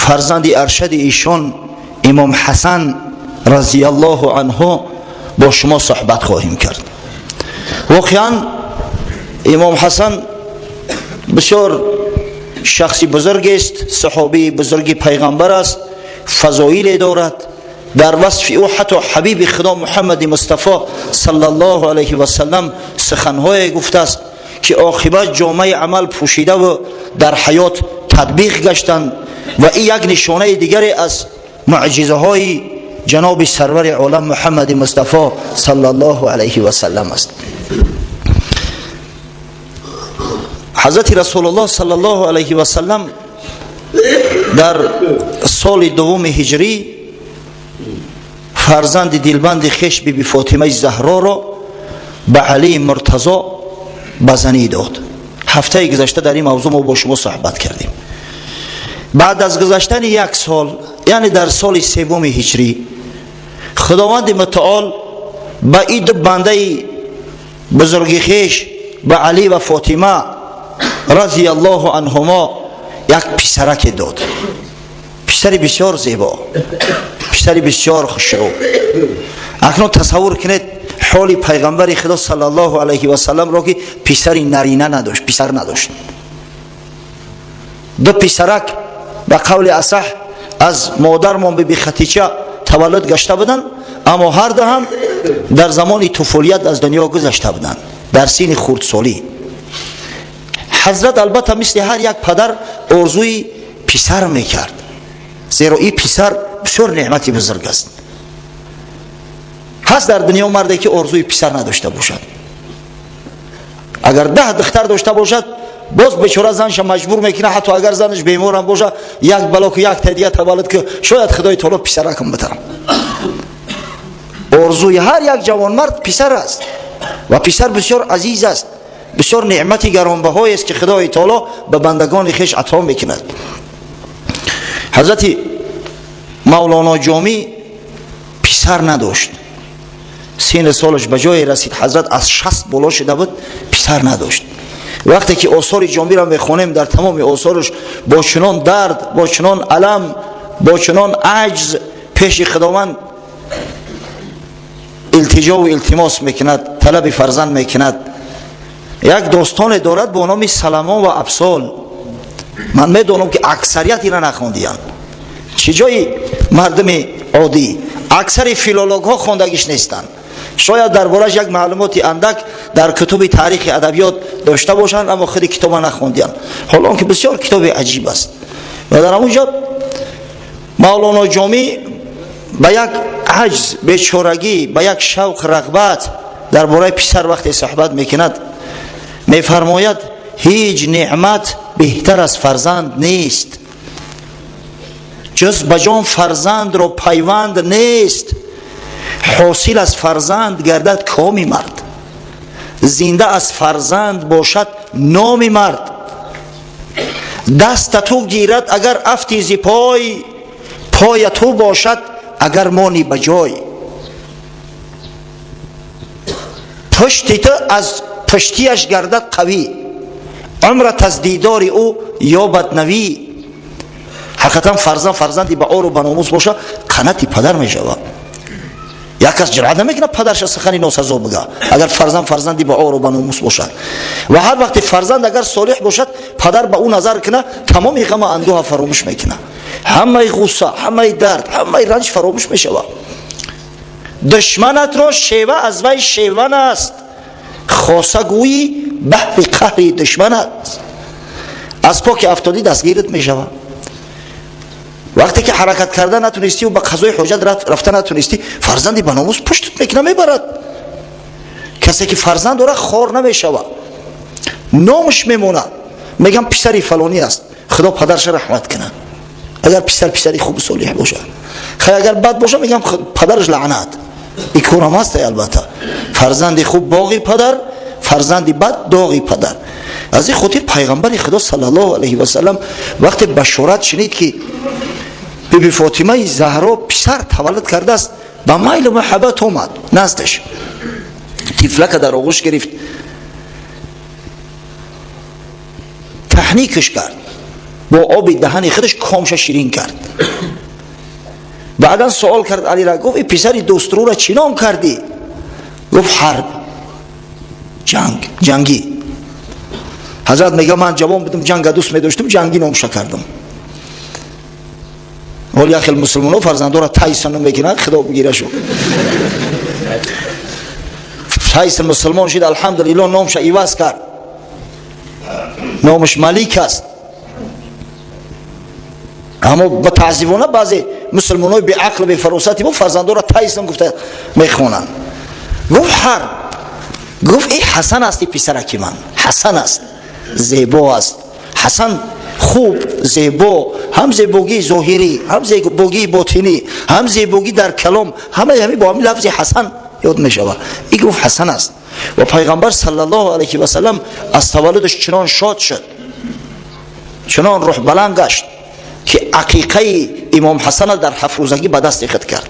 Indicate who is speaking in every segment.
Speaker 1: فرزند ارشد ایشان امام حسن رضی الله عنه با شما صحبت خواهیم کرد. واقعا امام حسن بسیار شخصی بزرگ است، صحابی بزرگ پیغمبر است، فضایل دارد. در وصف او حتی حبیب خدا محمد مصطفی صلی الله علیه و سلم سخنهای گفته است که عاقبت جامعه عمل پوشیده و در حیات تطبیق گشتند و این یک نشانه دیگری از معجزه های جناب سرور عالم محمد مصطفی صلی الله علیه و سلم است. حضرت رسول الله صلی الله علیه و سلم در سال دوم هجری فرزند دلبند خویش بی فاطمه زهرا را به علی مرتضی بزنی داد. هفته گذشته در این موضوع ما با شما صحبت کردیم. بعد از گذشتن یک سال، یعنی در سال سوم هجری، خداوند متعال به این دو بنده بزرگ خویش به علی و فاطمه رضی الله عنهما یک پسرک داد. پسر بسیار زیبا، پسر بسیار خوشرو. اکنون تصور کنید حال پیغمبر خدا صلی الله علیه و سلم را که پسر نرینه نداشت، پسر نداشت. دو پسرک به قول اصح از مادرمان بی خدیجه تولد گشته بودند، اما هر دو هم در زمان طفولیت از دنیا گذشته بودند، در سن خردسالی. حضرت البته مثل هر یک پدر آرزوی پسر میکرد، زیرا این پسر بسیار نعمتی بزرگ است. هست در دنیا مردی که آرزوی پسر نداشته باشد. اگر 10 دختر داشته باشد باز بیچاره زنش مجبور میکنه، حتی اگر زنش بیمار هم باشه، یک بلاک یک تدیه تولد که شاید خدای تعالی پسرکم بترم. آرزوی هر یک جوان مرد پسر است و پسر بسیار عزیز است، بسیار نعمتی گرانبهای است که خدای تعالی به بندگان خویش عطا میکند. حضرت مولانا جامی پسر نداشت، سن سالش به جای رسید، حضرت از 60 بالا شده بود، پسر نداشت. وقتی که آثار جامی را میخوانیم، در تمام آثارش با چنان درد، با چنان الم، با چنان عجز پیش خداوند التجا و التماس میکند، طلب فرزند میکند. یک داستان دارد با نام سلمان و ابسال. من میدونم که اکثریت اینا نخوندیان، چه جای مردم عادی، اکثر فیلولوگ ها خواندگیش نیستن. شاید دربارش یک معلوماتی اندک در کتب تاریخ ادبیات داشته باشند، اما خود کتاب نخوندیان، حالا که بسیار کتاب عجیب است. و در اونجا مولانا جامی به یک عجز، بیچارگی، به یک شوق رغبت درباره پسر وقتی صحبت میکند، میفرماید هیچ نعمت بهتر از فرزند نیست، جز به جان فرزند را پیوند نیست. حاصل از فرزند گردد کام مرد، زنده از فرزند باشد نام مرد. دست تو گیرد اگر افتی ز پای، پای تو باشد اگر مانی بجای. پشت تو از پشتیش گردد قوی، عمرت از دیدار او یابد نوی. حقیقتا فرزندی به عار و به ناموس باشه قناتی پدر می شود. یک کس جرأت نمیکنه پدرش سخنی ناسزا بگه اگر فرزندی به عار و به ناموس باشد. و هر وقت فرزند اگر صالح باشد، پدر به اون نظر کنه، تمام غم و اندوه فراموش میکنه، همه غصه، همه درد، همه رنج فراموش میشود. دشمنت را شیوه از وی شیون است، خاصه گویی بحر قهر دشمنت. از پاک افتادی دستگیرت میشود. وقتی که حرکت کردن نتونستی و به قضای حاجت رفتن نتونستی، فرزندی به ناموس پشتت میکنه میبرد. کسی که فرزند داره خار نمیشود، نامش میمونه، میگم پسری فلانی است، خدا پدرش رحمت کنه اگر پسری خوب صالح باشه. خیلی اگر بد باشه میگم پدرش لعنت. این کارم هست. البته فرزندی خوب باقی پدر، فرزندی بد داغی پدر. از این خاطر پیغمبر خدا صلی الله علیه و سلم وقتی بشارت شنید که بی فاطمه زهرا پسر تولد کرده است، به میل و محبت اومد نزدش، طفلک در آغوش گرفت، تحنیکش کرد، با آب دهن خودش کامش شیرین کرد. بعدا سوال کرد علی را، گفت ای پسری دوسترو را چی نام کردی؟ گفت حرب، جنگی. حضرت میگه من جوان بودم جنگ دوست می‌داشتم، جنگی نامش کردم. ولی اخی مسلمان‌ها فرزندان را تایسون میگیرن، خدا بگیره شو. تایسون مسلمان شد الحمدلله، نامش عوض کرد، نامش ملیک است. اما با تعذیبانه بعضی مسلمان‌های بی عقل بی فراستی با فرزندان را تایسون گفته میخوانن. گفت حرب، گفت ای حسن است پسرک من، حسن است، زیبا است. حسن خوب، زیبا، هم زیبایی ظاهری، هم زیبایی باطنی، هم زیبایی در کلام، همه با همین لفظ حسن یاد می شود. این گفت حسن است. و پیغمبر صلی الله علیه و سلم از تولدش چنان شاد شد، چنان روح بلند گشت که عقیقه امام حسن در 7 روزگی به دست خود کرد.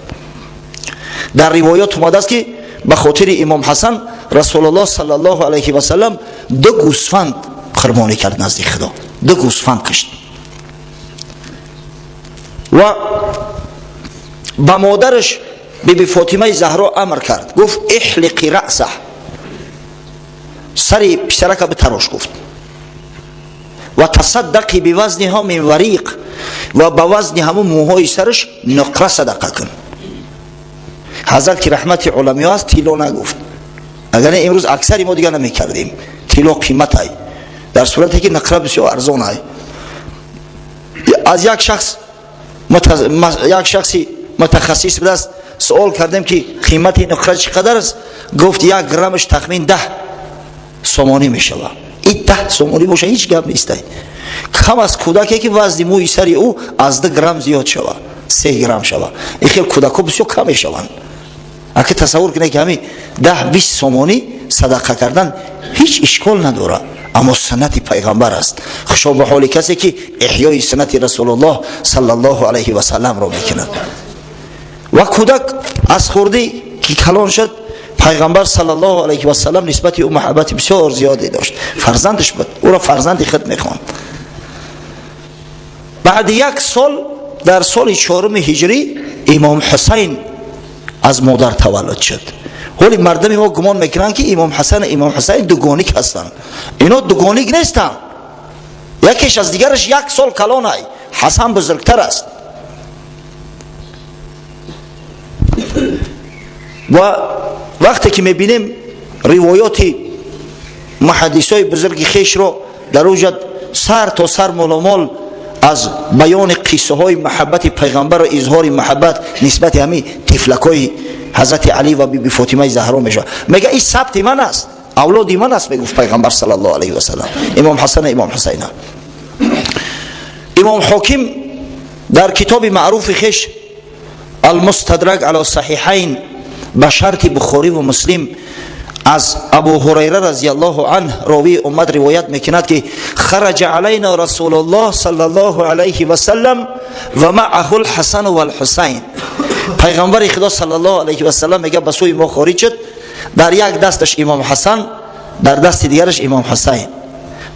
Speaker 1: در روایات اومده است که به خاطر امام حسن رسول الله صلی الله علیه و سلم 2 گوسفند قربانی کرد نزد خدا، 2 گوسفند کشت. و با مادرش بیبی فاطمه زهرا امر کرد، گفت احلقی رأسه، سر پسرک بتراش، گفت و تصدقی بوزنها من وریق، و به وزن همون موهای سرش نقره صدقه کن. حضرت که رحمت علمی است تیلو نگفت، اگر امروز اکثری ما دیگه نمی کردیم، تیلو قیمت های، در صورتی که نقره بسیار ارزان های. از یک شخصی متخصص بود است سوال کردیم که قیمت نقره چقدر است؟ گفت 1 گرمش تخمین 10 سومانی می شود. این 10 سومانی باشه هیچ گپ نیست. کم از کودکی که وزن موی سری او از 2 گرم زیاد شود، 3 گرم شود، این خیلی کودکا بسیار کم می شوند. اگه تصور کنید که همین 10-20 سومانی صدقه کردن هیچ اشکال نداره، اما سنت پیغمبر است. خوشا به حال کسی که احیای سنت رسول الله صلی الله علیه و سلم را میکند. و کودک از خوردی که کلان شد، پیغمبر صلی الله علیه و سلم نسبت او محبت بسیار زیادی داشت. فرزندش بود، او را فرزند خود میخواند. بعد 1 سال، در سال 4 هجری امام حسین از مادر تولد شد. ولی مردم ما گمان میکنن که امام حسین دوگانیک هستند. اینا دوگانیک نیستند، یکیش از دیگرش 1 سال کلان است. حسن بزرگتر است. و وقتی که میبینیم روایات محدثای بزرگ خیش رو در اوجد سر تا سر ملامال از بیان قصه های محبت پیغمبر و اظهار محبت نسبت همین طفلکای حضرت علی و بیبی فاطمه زهرا میشه، میگه این سبت من است، اولاد من است، میگفت پیغمبر صلی الله علیه و سلم، امام حسن امام حسین. امام حاکم در کتاب معروف خیش المستدرک علی صحیحین به شرط بخاری و مسلم از ابو هریره رضی الله عنه راوی امت روایت میکند که خرج علینا رسول الله صلی الله علیه و سلم و معه الحسن و الحسین. پیغمبر خدا صلی الله علیه و سلم میگه به سوی ما خارج شد، در یک دستش امام حسن، در دست دیگرش امام حسین.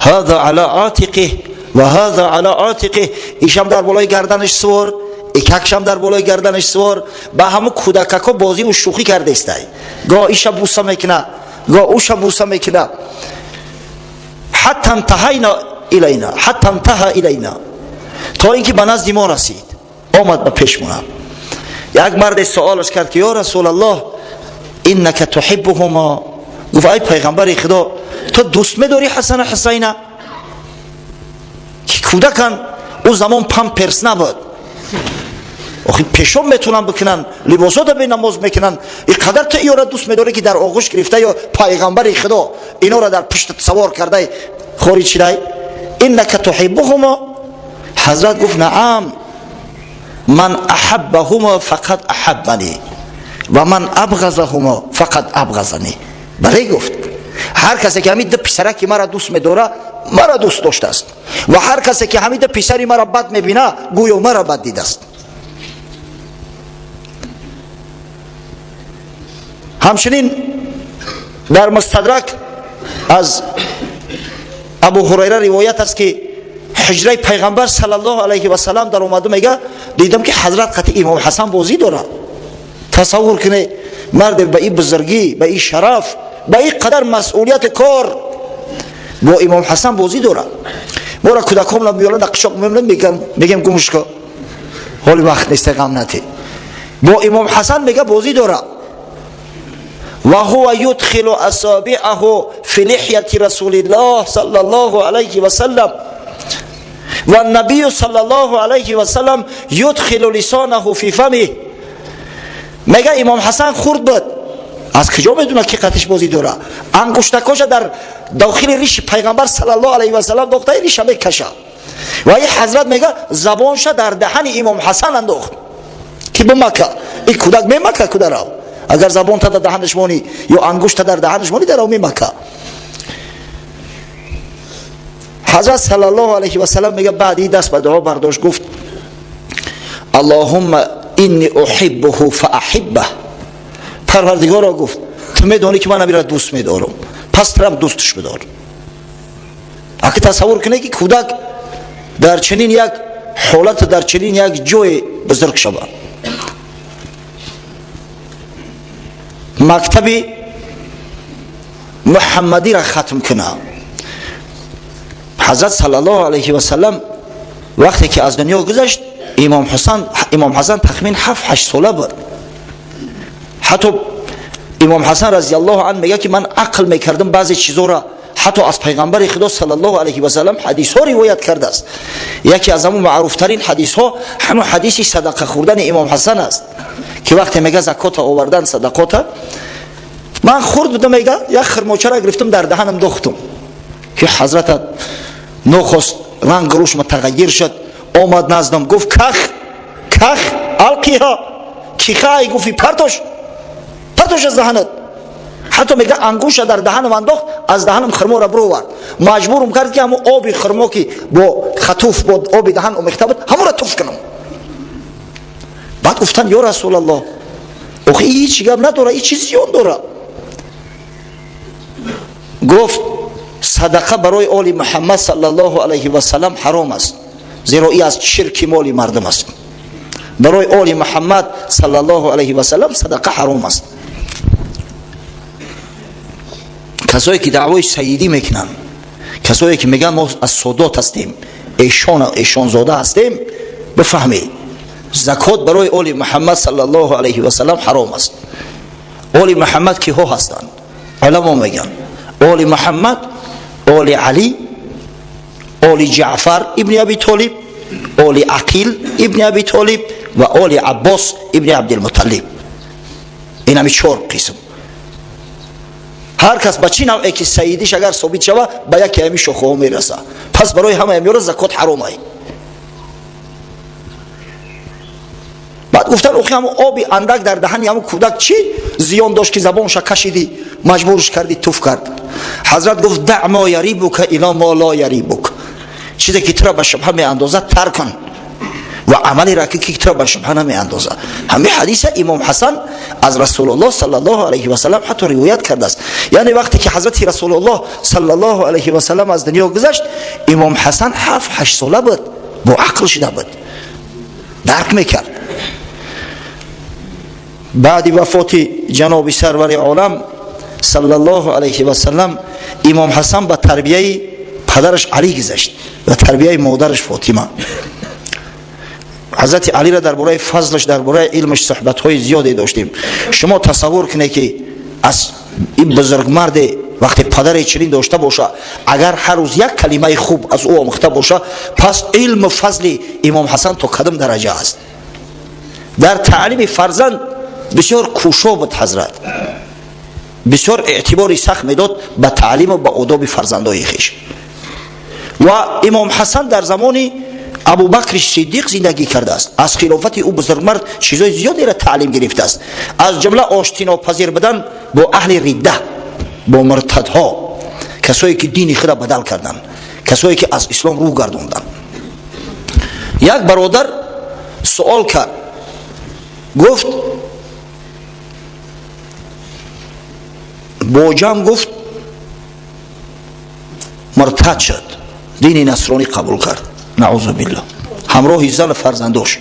Speaker 1: هذا علی عاتقه و هذا علی عاتقه، ایشم در بالای گردنش سوار، یککشم در بالای گردنش سوار. به همون کودککا بازی و شوخی کرده است، گاه ایشم بوسه میکنه، گاه اوشم بوسه میکنه. حتی انتهینا الینا، حتی انتهى الینا، تا اینکه به نزد ما رسید، آمد به پیشمون. یک مرد سوالش کرد که یا رسول الله انک تحبهما، گفت ای پیغمبر خدا تو دوست می‌داری حسن و حسین؟ که کودکان او زمان پمپرس نبود، آخه پیشم میتونن بکنن، لباسات به نماز میکنن، اینقدر تو اینا را دوست می‌داری که در آغوش گرفته یا پیغمبر خدا اینا را در پشت سوار کرده خارج شده؟ انک تحبهما. حضرت گفت نعم، من احبهما فقط احبنی و من ابغضهما فقط ابغضنی. برای گفت هر کسی که همین پسرک مرا دوست می‌داره مرا دوست داشته است، و هر کسی که همین پسری مرا بد می‌بینه گویا مرا بد دیده است. همچنین در مستدرک از ابو هریره روایت است که حجره پیغمبر صلی الله علیه و سلام در اومدم میگه دیدم که حضرت خط امام حسن بازی داره. تصور کنه مرد به این بزرگی، به این شرف، به این قدر مسئولیت کار با امام حسن بازی داره. مورا کودکام میولن قشاق میگم گمش کن، حال وقت نیست غم نتی. با امام حسن میگه بازی داره. و هو يدخل اصابعه في لحیه رسول الله صلی الله علیه و سلم و النبی صلی الله علیه و سلم يدخل لسانه في فمه. میگه امام حسن خورد بود، از کجا میدونه که قطش بازی داره؟ انگشتکاش در داخل ریش پیغمبر صلی الله علیه و سلم داخته ریش میکشه و این حضرت میگه زبانش در دهن امام حسن انداخت که به مکه این کودک می مکه کودک را اگر زبان تا در دهنش مانی یا انگشت در دهنش مانی در می مکه. حضرت صلی الله علیه و سلم میگه بعد این دست به دعا برداشت گفت اللهم انی احبه فاحبه. پروردگارا گفت تو میدونی که من امیر دوست میدارم، پس ترم دوستش بدار. اگه تصور کنه که کودک در چنین یک حالت، در چنین یک جای بزرگ شود. مکتب محمدی را ختم کنه. حضرت صلی الله علیه و سلم وقتی که از دنیا گذشت امام حسن تخمین 7-8 ساله بود. حتی امام حسن رضی الله عنه میگه که من عقل میکردم بعضی چیزا را حتی از پیغمبر خدا صلی الله علیه و سلم حدیث ها روایت کرده است. یکی از همون معروف ترین حدیث ها همون حدیث صدقه خوردن امام حسن است که وقتی میگه زکات آوردن صدقات، من خورد بودم میگه یک خرماچه را گرفتم در دهنم دوختم که حضرت نخست رنگ روش متغیر شد، آمد نزدم گفت کخ القیها کیخه گفتی پرتوش از دهنت. حتی میگه انگوش در دهنم انداخت، از دهنم خرما را برو ورد، مجبورم کرد که همون آب خرما که با خطوف با آب دهن آمیخته بود همون را توف کنم. بعد گفتن یا رسول الله اخی این هیچ گپ نداره، این چیز زیان داره. گفت صدقه برای آل محمد صلی الله علیه و سلم حرام است، زیرا این از شرک مال مردم است. برای آل محمد صلی الله علیه و سلم صدقه حرام است. کسایی که دعوای سیدی میکنن، کسایی که میگن ما از سادات هستیم، ایشان زاده هستیم، بفهمید زکات برای آل محمد صلی الله علیه و سلم حرام است. آل محمد که ها هستند؟ علما میگن آل محمد، آل علی، آل جعفر ابن ابی طالب، آل عقیل ابن ابی طالب و آل عباس ابن عبدالمطلب. این همی 4 قسم. هر کس بچی نوعی که سیدیش اگر ثابت شود به یکی همی شاخه ها میرسه، پس برای همه همیورا زکات حرام است. بعد گفتن اخی همون آبی اندک در دهنی همون کودک چی زیان داشت که زبانش کشیدی مجبورش کردی توف کرد. حضرت گفت دع ما یریبک الی ما لا یریبک، چیزی که تو را به شبهه می اندازه ترک کن و عملی را که تو را به شبهه نمی اندازه. همین حدیث امام حسن از رسول الله صلی الله علیه و سلم حتی روایت کرده است. یعنی وقتی که حضرت رسول الله صلی الله علیه و سلم از دنیا گذشت امام حسن 7-8 ساله بود، با عقل شده بود، درک میکرد. بعد وفات جناب سرور عالم صلی الله علیه و سلم امام حسن به تربیه پدرش علی گذشت و تربیه مادرش فاطمه. حضرت علی را درباره فضلش، درباره علمش صحبت های زیادی داشتیم. شما تصور کنید که از این بزرگ مرد وقتی پدر چنین داشته باشه، اگر هر روز یک کلمه خوب از او آموخته باشه، پس علم و فضل امام حسن تا کدام درجه است. در تعلیم فرزند بسیار کوشا بود حضرت، بسیار اعتباری سخت میداد به تعلیم و به آداب فرزندای خویش. و امام حسن در زمان ابوبکر صدیق زندگی کرده است. از خلافت او بزرگمرد چیزای زیادی را تعلیم گرفته است، از جمله آشتی پذیر بدن با اهل ردت، با مرتدها، کسایی که دین خود را بدل کردند، کسایی که از اسلام رو گرداندند. یک برادر سوال کرد، گفت با جمع گفت مرتد شد، دین نصرانی قبول کرد. نعوذ بالله همراه زن فرزنداش.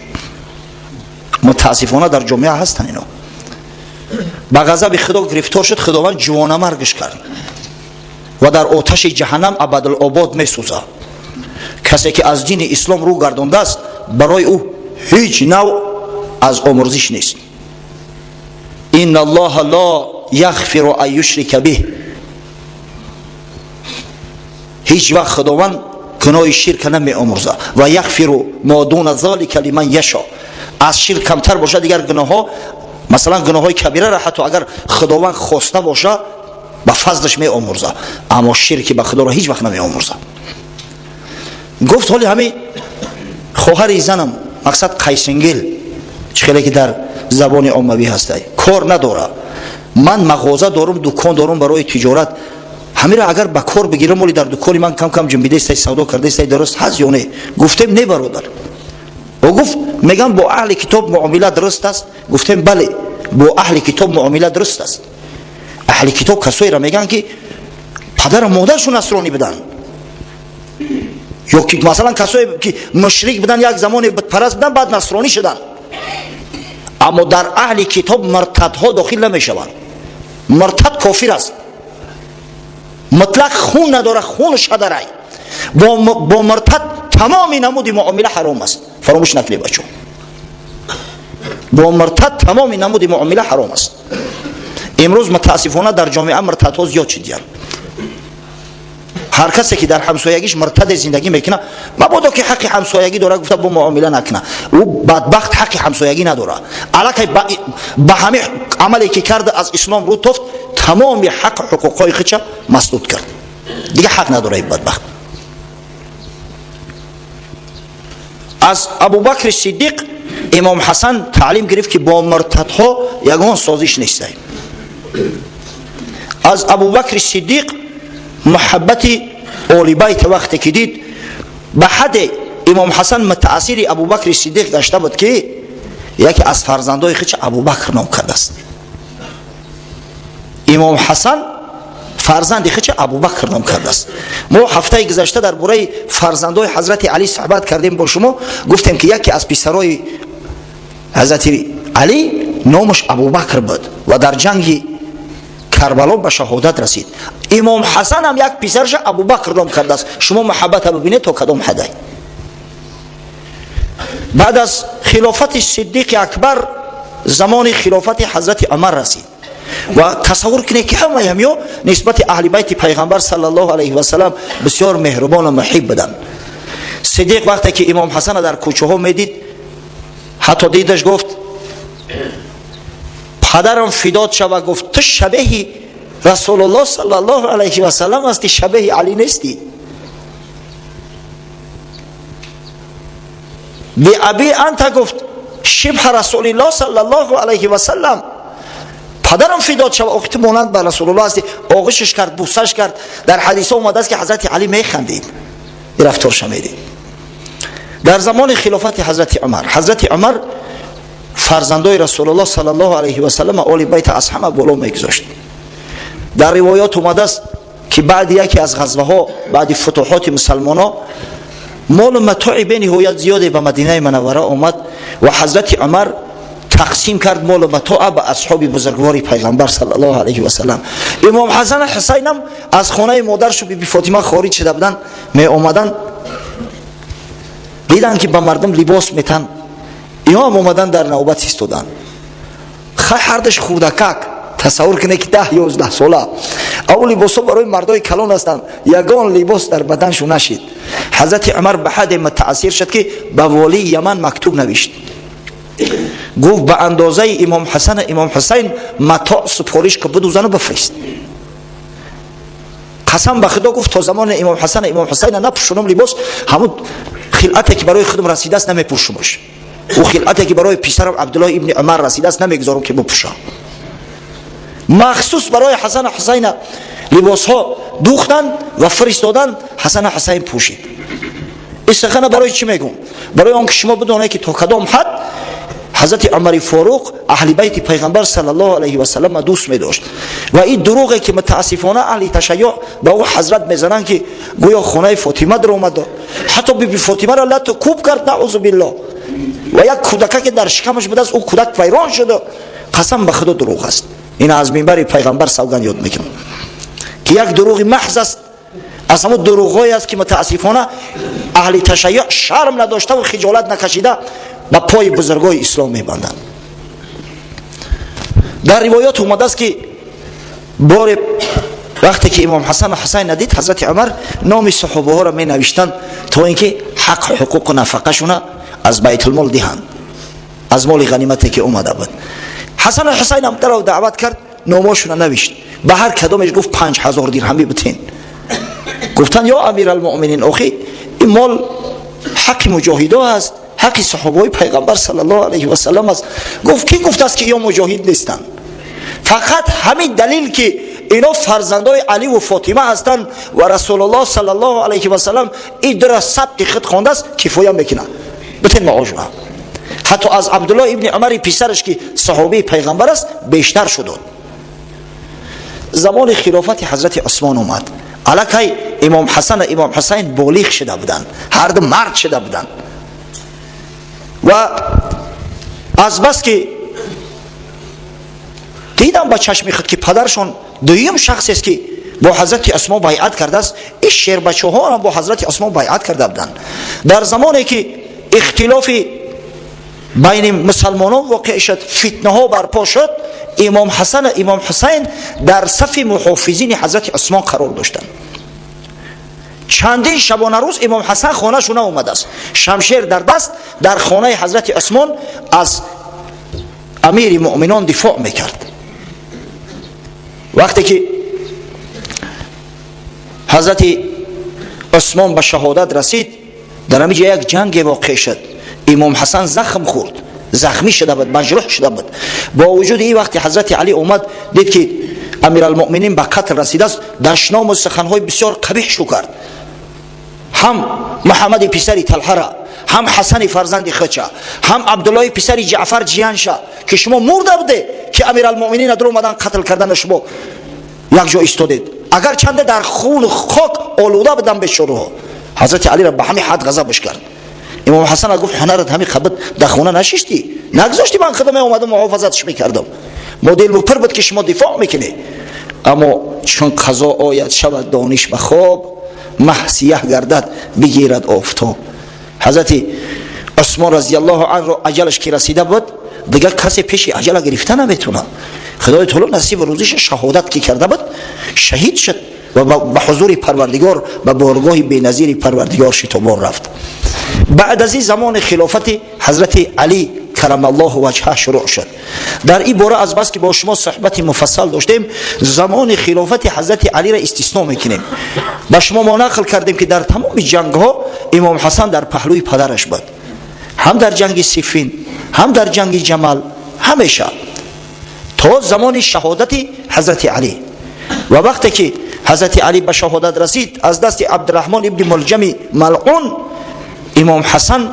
Speaker 1: متاسفانه در جامعه هستن اینا. با غضب خدا گرفتار شد، خداوند جوانه مرگش کرد و در آتش جهنم ابدالآباد میسوزه. کسی که از دین اسلام رو گردانده است برای او هیچ نوع از آمرزش نیست. این الله لا یغفر ان یشرک به، هیچ وقت خداوند گناه شرک نمی آمرزه. و یغفر ما دون ذلک لمن یشاء، از شرک کمتر باشه دیگر گناه ها، مثلا گناه های کبیره را حتی اگر خداوند خواسته باشه به فضلش می آمرزه، اما شرک به خدا را هیچ وقت نمی آمرزه. گفت حالی همین خواهر زنم، مقصد قیسنگل، چخیلی که در زبان عاموی هسته، کار نداره، من مغازه دارم، دکان دارم برای تجارت، همین را اگر به کار بگیرم ولی در دکان من کم کم جنبیده است، سودا کرده است، درست هست یا نه؟ گفتم نه برادر. او گفت میگم با اهل کتاب معامله درست است؟ گفتم بله با اهل کتاب معامله درست است. اهل کتاب کسایی را میگن که پدر و مادرشون نصرانی بدن، یا که مثلا کسایی که مشرک بدن، یک زمان بتپرست بدن بعد نصرانی شدن. اما در اهل کتاب مرتدها داخل نمیشوند. مرتد کافر است، مطلق خون نداره، خونش هدره. با مرتد تمام نمود معامله حرام است، فراموش نکنید بچه. با مرتد تمام نمود معامله حرام است. امروز متاسفانه در جامعه مرتدها زیاد شدیان. هر کسی که در همسایگیش مرتد زندگی میکنه، مبادا که حق همسایگی داره گفته با معامله نکنه، او بدبخت حق همسایگی نداره، الکی به همه عملی که کرده از اسلام رو تفت، تمام حق حقوقای خودش مسدود کرد، دیگه حق نداره این بدبخت. از ابوبکر صدیق امام حسن تعلیم گرفت که با مرتدها یگان سازش نیست. از ابوبکر صدیق محبت آل بیت وقتی که دید، به حد امام حسن متأثر ابوبکر صدیق گشته بود که یکی از فرزندای خودش ابوبکر نام کرده است. امام حسن فرزند خودش ابوبکر نام کرده است. ما هفته گذشته درباره فرزندای حضرت علی صحبت کردیم با شما، گفتیم که یکی از پسرای حضرت علی نامش ابوبکر بود و در جنگ کربلا به شهادت رسید. امام حسن هم یک پسرش ابوبکر نام کرده است. شما محبت ببینید تا کدام حد. بعد از خلافت صدیق اکبر زمان خلافت حضرت عمر رسید و تصور کنید که همه نسبت اهل بیت پیغمبر صلی الله علیه و سلم بسیار مهربان و محب بودند. صدیق وقتی که امام حسن در کوچه ها میدید، حتی دیدش گفت پدرم فدات شود، گفت تو شبیه رسول الله صلی الله علیه و سلم هستی، شبیه علی نیستی. بی ابی انت، گفت شبه رسول الله صلی الله علیه و سلم، پدرم فدات شود، وقت مانند به رسول الله هستی. آغوشش کرد، بوسش کرد. در حدیث اومده است که حضرت علی میخندید، رفتار شمیدید. در زمان خلافت حضرت عمر فرزندای رسول الله صلی الله علیه و سلم آل بیت از همه بالا میگذاشت. در روایات اومده است که بعد یکی از غزوه ها، بعد فتوحات مسلمان ها، مال و متاع به نهایت زیادی به مدینه منوره آمد و حضرت عمر تقسیم کرد مال و متاع به اصحاب بزرگوار پیغمبر صلی الله علیه و سلم. امام حسن حسین هم از خانه مادرش بی فاطمه خارج شده بودن، می آمدن دیدن که به مردم لباس میتن، اینا هم اومدن در نوبت ایستادن. خواهرش خودکک، تصور کنه که 10-11 ساله، اول لباسا برای مردای کلان هستند، یگان لباس در بدنشون نشید. حضرت عمر به حد متأثر شد که به والی یمن مکتوب نوشت، گفت به اندازه امام حسین متاع سفارش که بدوزن و بفرست. قسم به خدا گفت تا زمان امام حسین نپوشونم لباس، همون خلعتی که برای خودم رسیده است نمیپوشمش، او خلعتی که برای پسرم عبدالله ابن عمر رسیده است نمیگذارم که بپوشم. مخصوص برای حسین لباس ها دوختن و فرستادن، حسین پوشید. استخانه برای چی میگم؟ برای آنکه شما بدونید که تا کدام حد حضرت عمر فاروق اهل بیت پیغمبر صلی الله علیه و سلم دوست می داشت. و این دروغی که متاسفانه اهل تشیع به او حضرت میزنن که گویا خانه فاطمه در اومد حتی بیبی فاطمه را لط و کوب کرد، نعوذ بالله. و یک کودک که در شکمش بود است، او کودک ویران شده. قسم به خدا دروغ است. این از منبر پیغمبر سوگند یاد میکنم که یک دروغ محض است. از همون دروغایی است که متاسفانه اهل تشیع شرم نداشته و خجالت نکشیده به پای بزرگای اسلام میبندند. در روایات اومده است که بار وقتی که امام حسن و حسین ندید، حضرت عمر نام صحابه ها را می نوشتند تا اینکه حق حقوق و نفقه شونه از بیت المال دهند، از مال غنیمتی که اومده بود. حسن و حسین هم در دعوت کرد، نامشون نوشت، به هر کدامش گفت 5000 درهمی بتین. گفتن یا امیر المؤمنین اخی، این مال حق مجاهدا است، حق صحابه پیغمبر صلی الله علیه و سلم است. گفت کی گفته است که یا مجاهد نیستند؟ فقط همین دلیل که اینا فرزندای علی و فاطمه هستند و رسول الله صلی الله علیه و سلم این در ثبت خط خوانده است کفایه میکنه، بتین معاجونه. حتی از عبدالله ابن عمر پسرش که صحابه پیغمبر است بیشتر شد. زمان خلافت حضرت عثمان اومد، الکی امام حسن و امام حسین بالغ شده بودند، هر دو مرد شده بودند و از بس که دیدم با چشم خود که پدرشون دویم شخصی است که با حضرت عثمان بیعت کرده است، این شیر بچه ها هم با حضرت عثمان بیعت کرده بودند. در زمانی که اختلاف بین مسلمانان واقع شد، فتنه ها برپا شد، امام حسن و امام حسین در صف محافظین حضرت عثمان قرار داشتند. چندین شبانه روز امام حسن خانه شونه اومده است، شمشیر در دست در خانه حضرت عثمان از امیر مؤمنان دفاع میکرد. وقتی که حضرت عثمان به شهادت رسید، در همینجا یک جنگ واقع شد. امام حسن زخم خورد، زخمی شده بود، مجروح شده بود. با وجود این وقتی حضرت علی اومد دید که امیر المؤمنین به قتل رسیده است، دشنام و سخنهای بسیار قبیح شو کرد. هم محمد پسر طلحه را، هم حسن فرزند خچه، هم عبدالله پسر جعفر جیانشه که شما مرده بوده که امیر المؤمنین در اومدن قتل کردن شما یک جا استودید، اگر چنده در خون و خاک آلوده بدن به شروع. حضرت علی را به همین حد غضبش کرد. امام حسن گفت هنرت همین خبت در خونه نشیشتی، نگذاشتی من خدمه اومدم محافظتش میکردم، مدل رو پر بود که شما دفاع میکنی. اما چون قضا آید شود دانش به خواب، محسیه گردد بگیرد آفتاب. حضرت عثمان رضی الله عنه رو اجلش که رسیده بود، دیگر کسی پیش اجل گرفته نمیتونه. خدای تعالی نصیب روزش شهادت که کرده بود، شهید شد و به حضور پروردگار به بارگاه بی‌نظیر پروردگار شتابان رفت. بعد از این زمان خلافت حضرت علی کرم الله وجهه شروع شد. در این باره از بس که با شما صحبت مفصل داشتیم، زمان خلافت حضرت علی را استثناء میکنیم. با شما ما نقل کردیم که در تمام جنگ ها امام حسن در پهلوی پدرش بود، هم در جنگ صفین، هم در جنگ جمل، همیشه تا زمان شهادت حضرت علی. و وقتی که حضرت علی به شهادت رسید، از دست عبدالرحمن ابن ملجم ملعون امام حسن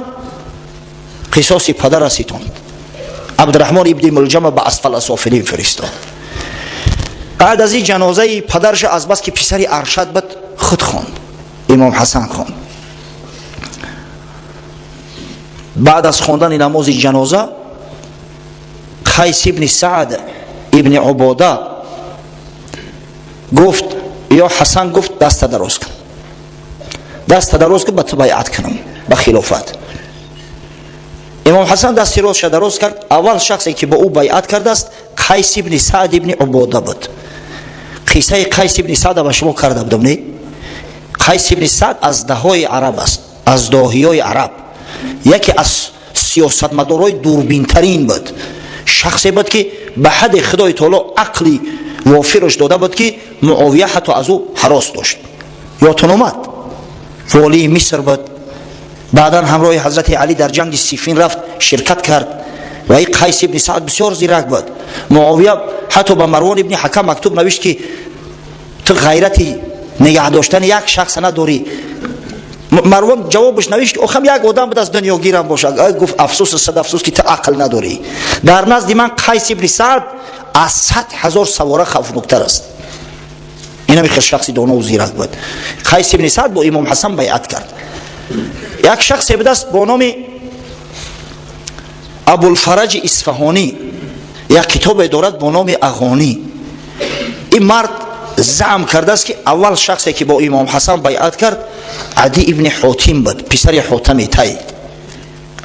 Speaker 1: قصاص پدر را ستاند. عبدالرحمن ابن ملجم به اسفل اسافلین فرستاد. بعد از این جنازه پدرش از بس که پسر ارشد بود خود خواند، امام حسن خواند. بعد از خواندن نماز جنازه، قیس ابن سعد ابن عباده گفت یا حسن گفت دست دراز کن، دست دراز کن به تو بیعت کنم به خلافت. امام حسن دست راستش دراز کرد. اول شخصی که با او بیعت کرده است قیس ابن سعد ابن عباده بود. قصه قیس ابن سعد به شما کرده بودم نه؟ قیس ابن سعد از دههای عرب است، از داهیای عرب، یکی از سیاستمدارای دوربین ترین بود. شخصی بود که به حد خدای تعالی عقلی وافرش داده بود که معاویه حتی از او هراس داشت. یادتون اومد والی مصر بود، بعدا همراه حضرت علی در جنگ صفین رفت شرکت کرد. و این قیس ابن سعد بسیار زیرک بود. معاویه حتی به مروان ابن حکم مکتوب نوشت که تو غیرتی نگه داشتن یک شخص نداری. مروان جوابش نوشت اخم یک آدم بود از دنیا گیرم باشه. گفت افسوس صد افسوس که تو عقل نداری. در نزد من قیس ابن سعد از 100,000 سواره خوفناکتر است. این هم شخصی دانا و زیرک بود. قیس ابن سعد با امام حسن بیعت کرد. یک شخص بدست با نام ابوالفرج اصفهانی یک کتاب دارد با نام اغانی. این مرد زعم کرده است که اول شخصی که با امام حسن بیعت کرد عدی ابن حاتم بود، پسر حاتم طی.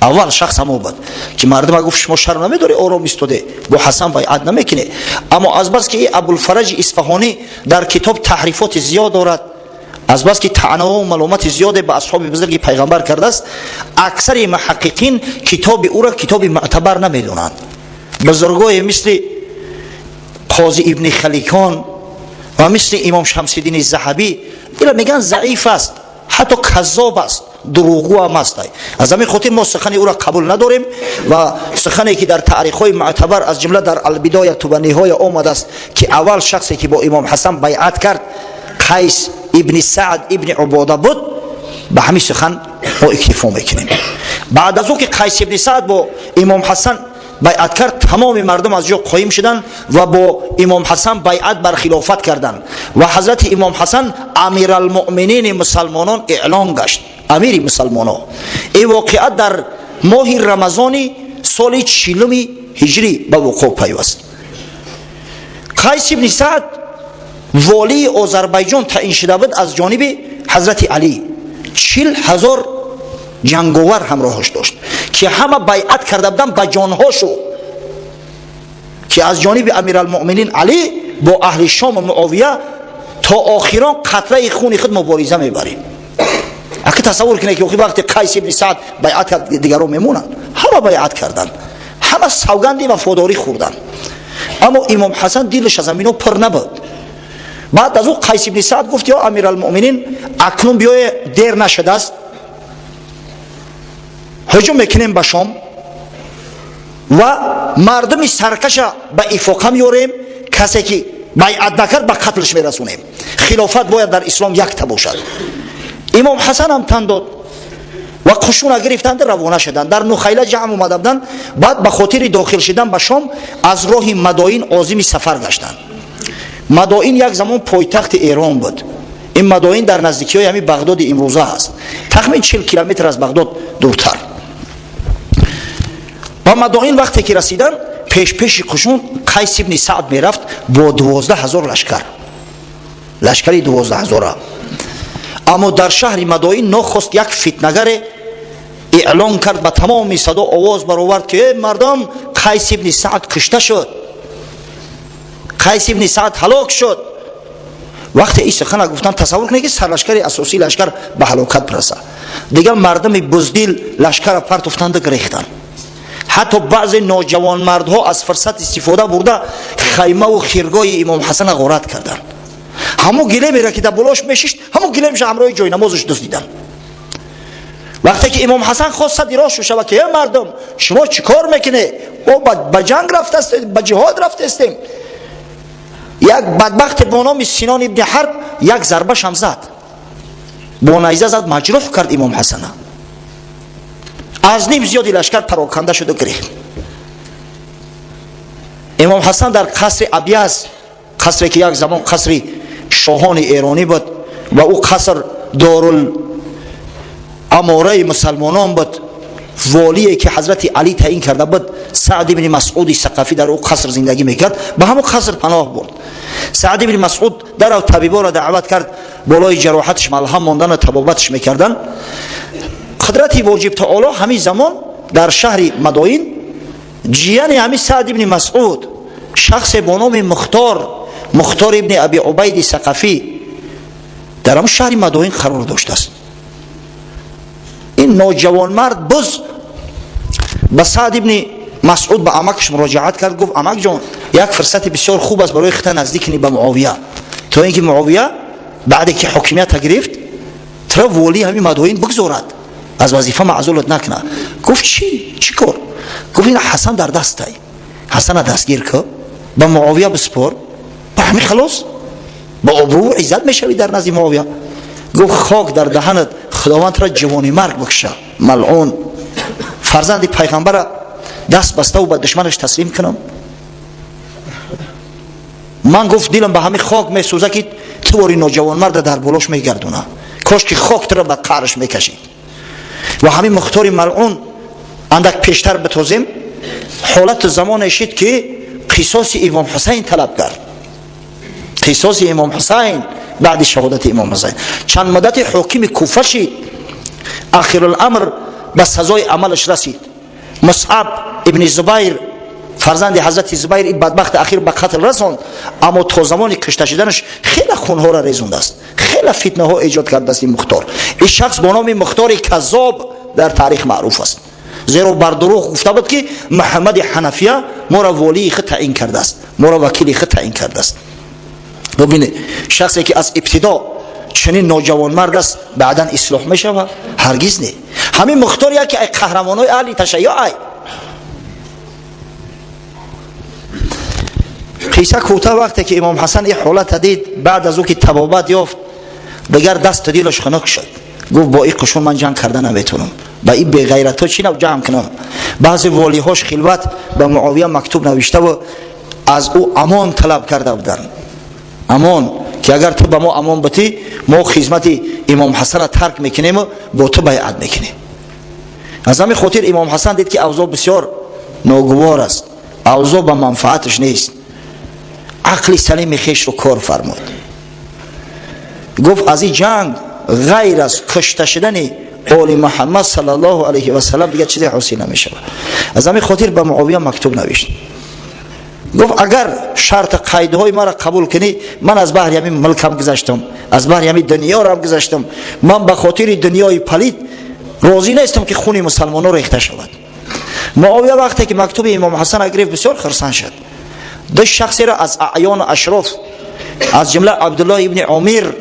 Speaker 1: اول شخص همو بود که مردم گفت شما شرم نمیداری آرام ایستاده با حسن بیعت نمیکنه. اما از بس که این ابوالفرج اصفهانی در کتاب تحریفات زیاد دارد، از بس که طعنه و ملامت زیاد به اصحاب بزرگ پیغمبر کرده است، اکثر محققین کتاب او را کتاب معتبر نمیدونند. بزرگای مثل قاضی ابن خلیکان و مثل امام شمس الدین ذهبی اینا میگن ضعیف است، حتی کذاب است، دروغگو هم است. از همین خاطر ما سخن او را قبول نداریم و سخنی که در تاریخ‌های معتبر از جمله در البدایه و النهایه آمده است که اول شخصی که با امام حسن بیعت کرد قیس ابن سعد ابن عباده بود، به همین سخن ما اکتفا میکنیم. بعد از او که قیس ابن سعد با امام حسن بیعت کرد، تمام مردم از جا قایم شدند و با امام حسن بیعت بر خلافت کردند و حضرت امام حسن امیرالمؤمنین مسلمانان اعلان گشت، امیر مسلمانان. این واقعیت در ماه رمضان سال 40 هجری به وقوع پیوست. قیس ابن سعد والی آذربایجان تعیین شده بود از جانب حضرت علی. 40,000 جنگاور همراهش داشت که همه بیعت کرده بودن به جانهاشو که از جانب امیرالمؤمنین علی با اهل شام و معاویه تا آخران قطره خون خود مبارزه میبریم. اگه تصور کنید که وقتی قیس ابن سعد بیعت کرد دیگران میمونن، همه بیعت کردن، همه سوگند وفاداری خوردن، اما امام حسن دلش از زمینو پر نبود. بعد از او قیس ابن سعد گفت یا امیرالمؤمنین اکنون بیای دیر نشده است، هجوم میکنیم به شام و مردم سرکش به افاقه میاریم، کسی که بیعت نکرد به قتلش میرسونیم. خلافت باید در اسلام یک تا باشد. امام حسن هم تن داد و قشون گرفتند، روانه شدند، در نخیله جمع اومده بودند. بعد به خاطر داخل شدن به شام از راه مدائن عازم سفر گشتند. مدائن یک زمان پایتخت ایران بود. این مدائن در نزدیکی های همین بغداد امروزه هست، تقریبا 40 کیلومتر از بغداد دورتر. با مدائن وقتی که رسیدن پیش قشون قیس ابن سعد میرفت با 12,000 لشکر، لشکری 12,000. اما در شهر مدائن نخست یک فتنگر اعلان کرد، به تمام صدا آواز برآورد که مردم قیس ابن سعد کشته شد، قیس ابن سعد هلاک شد. وقتی این سخن گفتن تصور کنید که سرلشکر اساسی لشکر به هلاکت برسه، دیگر مردم بزدل لشکر پرت افتند گریختن. حتی بعض نوجوان مردها از فرصت استفاده برده خیمه و خیرگاه امام حسن غارت کردن. همو گله میره که در بلاش میششت، همو گله میشه همراه جای نمازش دزدیدن. وقتی که امام حسن خواست دیراش شد که مردم شما چیکار میکنه؟ او به جنگ رفته است، به جهاد رفته استیم. یک بدبخت با نام سینان ابن حرب یک ضربه شم زد، با نیزه زد، مجروح کرد امام حسن. از نیم زیادی لشکر پراکنده شد و گریخت. امام حسن در قصر ابیض، قصری که یک زمان قصر شاهان ایرانی بود و او قصر دارالاماره مسلمانان بود، والی که حضرت علی تعیین کرده بود سعد بن مسعود ثقفی در او قصر زندگی میکرد، به همون قصر پناه برد. سعد بن مسعود در طبیبا را دعوت کرد، بالای جراحتش ملهم ماندن و طبابتش میکردن. قدرت واجب تعالی همین زمان در شهر مدائن جیان همین سعد بن مسعود شخص با نام مختار ابن ابی عبید ثقفی در همون شهر مدائن قرار داشته است. این نوجوان مرد بز به سعد ابن مسعود به عمکش مراجعت کرد، گفت عمک جان یک فرصت بسیار خوب است برای خطا نزدیکنی به معاویه، تا اینکه معاویه بعد که حکمیت گرفت ترا ولی همین مدائن بگذارد، از وظیفه معزولت نکنه. گفت چی کار؟ گفت این حسن در دست ای، حسن دستگیر که به معاویه بسپار، به همین خلاص با ابرو و عزت میشوی در نزد معاویه. گفت خاک در دهنت، خداوند را جوانی مرگ بکشه، ملعون. فرزند پیغمبر دست بسته و به دشمنش تسلیم کنم؟ من گفت دلم به همین خاک میسوزه که تو نوجوان مرد در بلاش میگردونه، کاش که خاک تو را به قعرش میکشید. و همین مختار ملعون اندک پیشتر بتوزیم حالت زمان شد که قصاص امام حسین طلب کرد. قصاص امام حسین بعد شهادت امام حسین چند مدت حاکم کوفه شد. آخر الامر به سزای عملش رسید. مصعب ابن زبیر فرزند حضرت زبیر این بدبخت اخیر به قتل رساند، اما تا زمان کشته شدنش خیلی خونها را ریزونده است، خیلی فتنه ها ایجاد کرده است. این مختار، این شخص با نام مختار کذاب در تاریخ معروف است، زیرا بر دروغ گفته بود که محمد حنفیه ما را والی خود تعیین کرده است، ما را وکیل خود تعیین کرده است. ببینید شخصی که از ابتدا چنین نوجوان مرد است بعدا اصلاح می شود؟ هرگز نه. همین مختار یک قهرمانای اهل تشیع قصه کوتاه وقتی که امام حسن این حالت دید، بعد از او که تبابت یافت دیگر دست دیلش خنک شد. گفت با این قشون من جنگ کرده نمیتونم، با این بی غیرت ها چی نو جمع کنم. بعضی والی هاش خلوت به معاویه مکتوب نوشته و از او امان طلب کرده بودن، امان که اگر تو به ما امان بتی ما خدمت امام حسن را ترک میکنیم و با تو بیعت میکنیم. از همین خاطر امام حسن دید که اوضاع بسیار ناگوار است، اوضاع به منفعتش نیست، عقل سلیم خیش رو کار فرمود. گفت از این جنگ غیر از کشته شدن آل محمد صلی الله علیه و سلم دیگه چیزی حاصل نمیشه. از همین خاطر به معاویه مکتوب نوشت. گفت اگر شرط قیدهای مرا قبول کنی من از بحر همین ملکم گذشتم، از بحر همین دنیا را گذشتم، من به خاطر دنیای پلید راضی نیستم که خون مسلمانان ریخته شود. معاویه وقتی که مکتوب امام حسن گرفت بسیار خرسان شد. دو شخصی را از اعیان اشراف از جمله عبدالله ابن عامر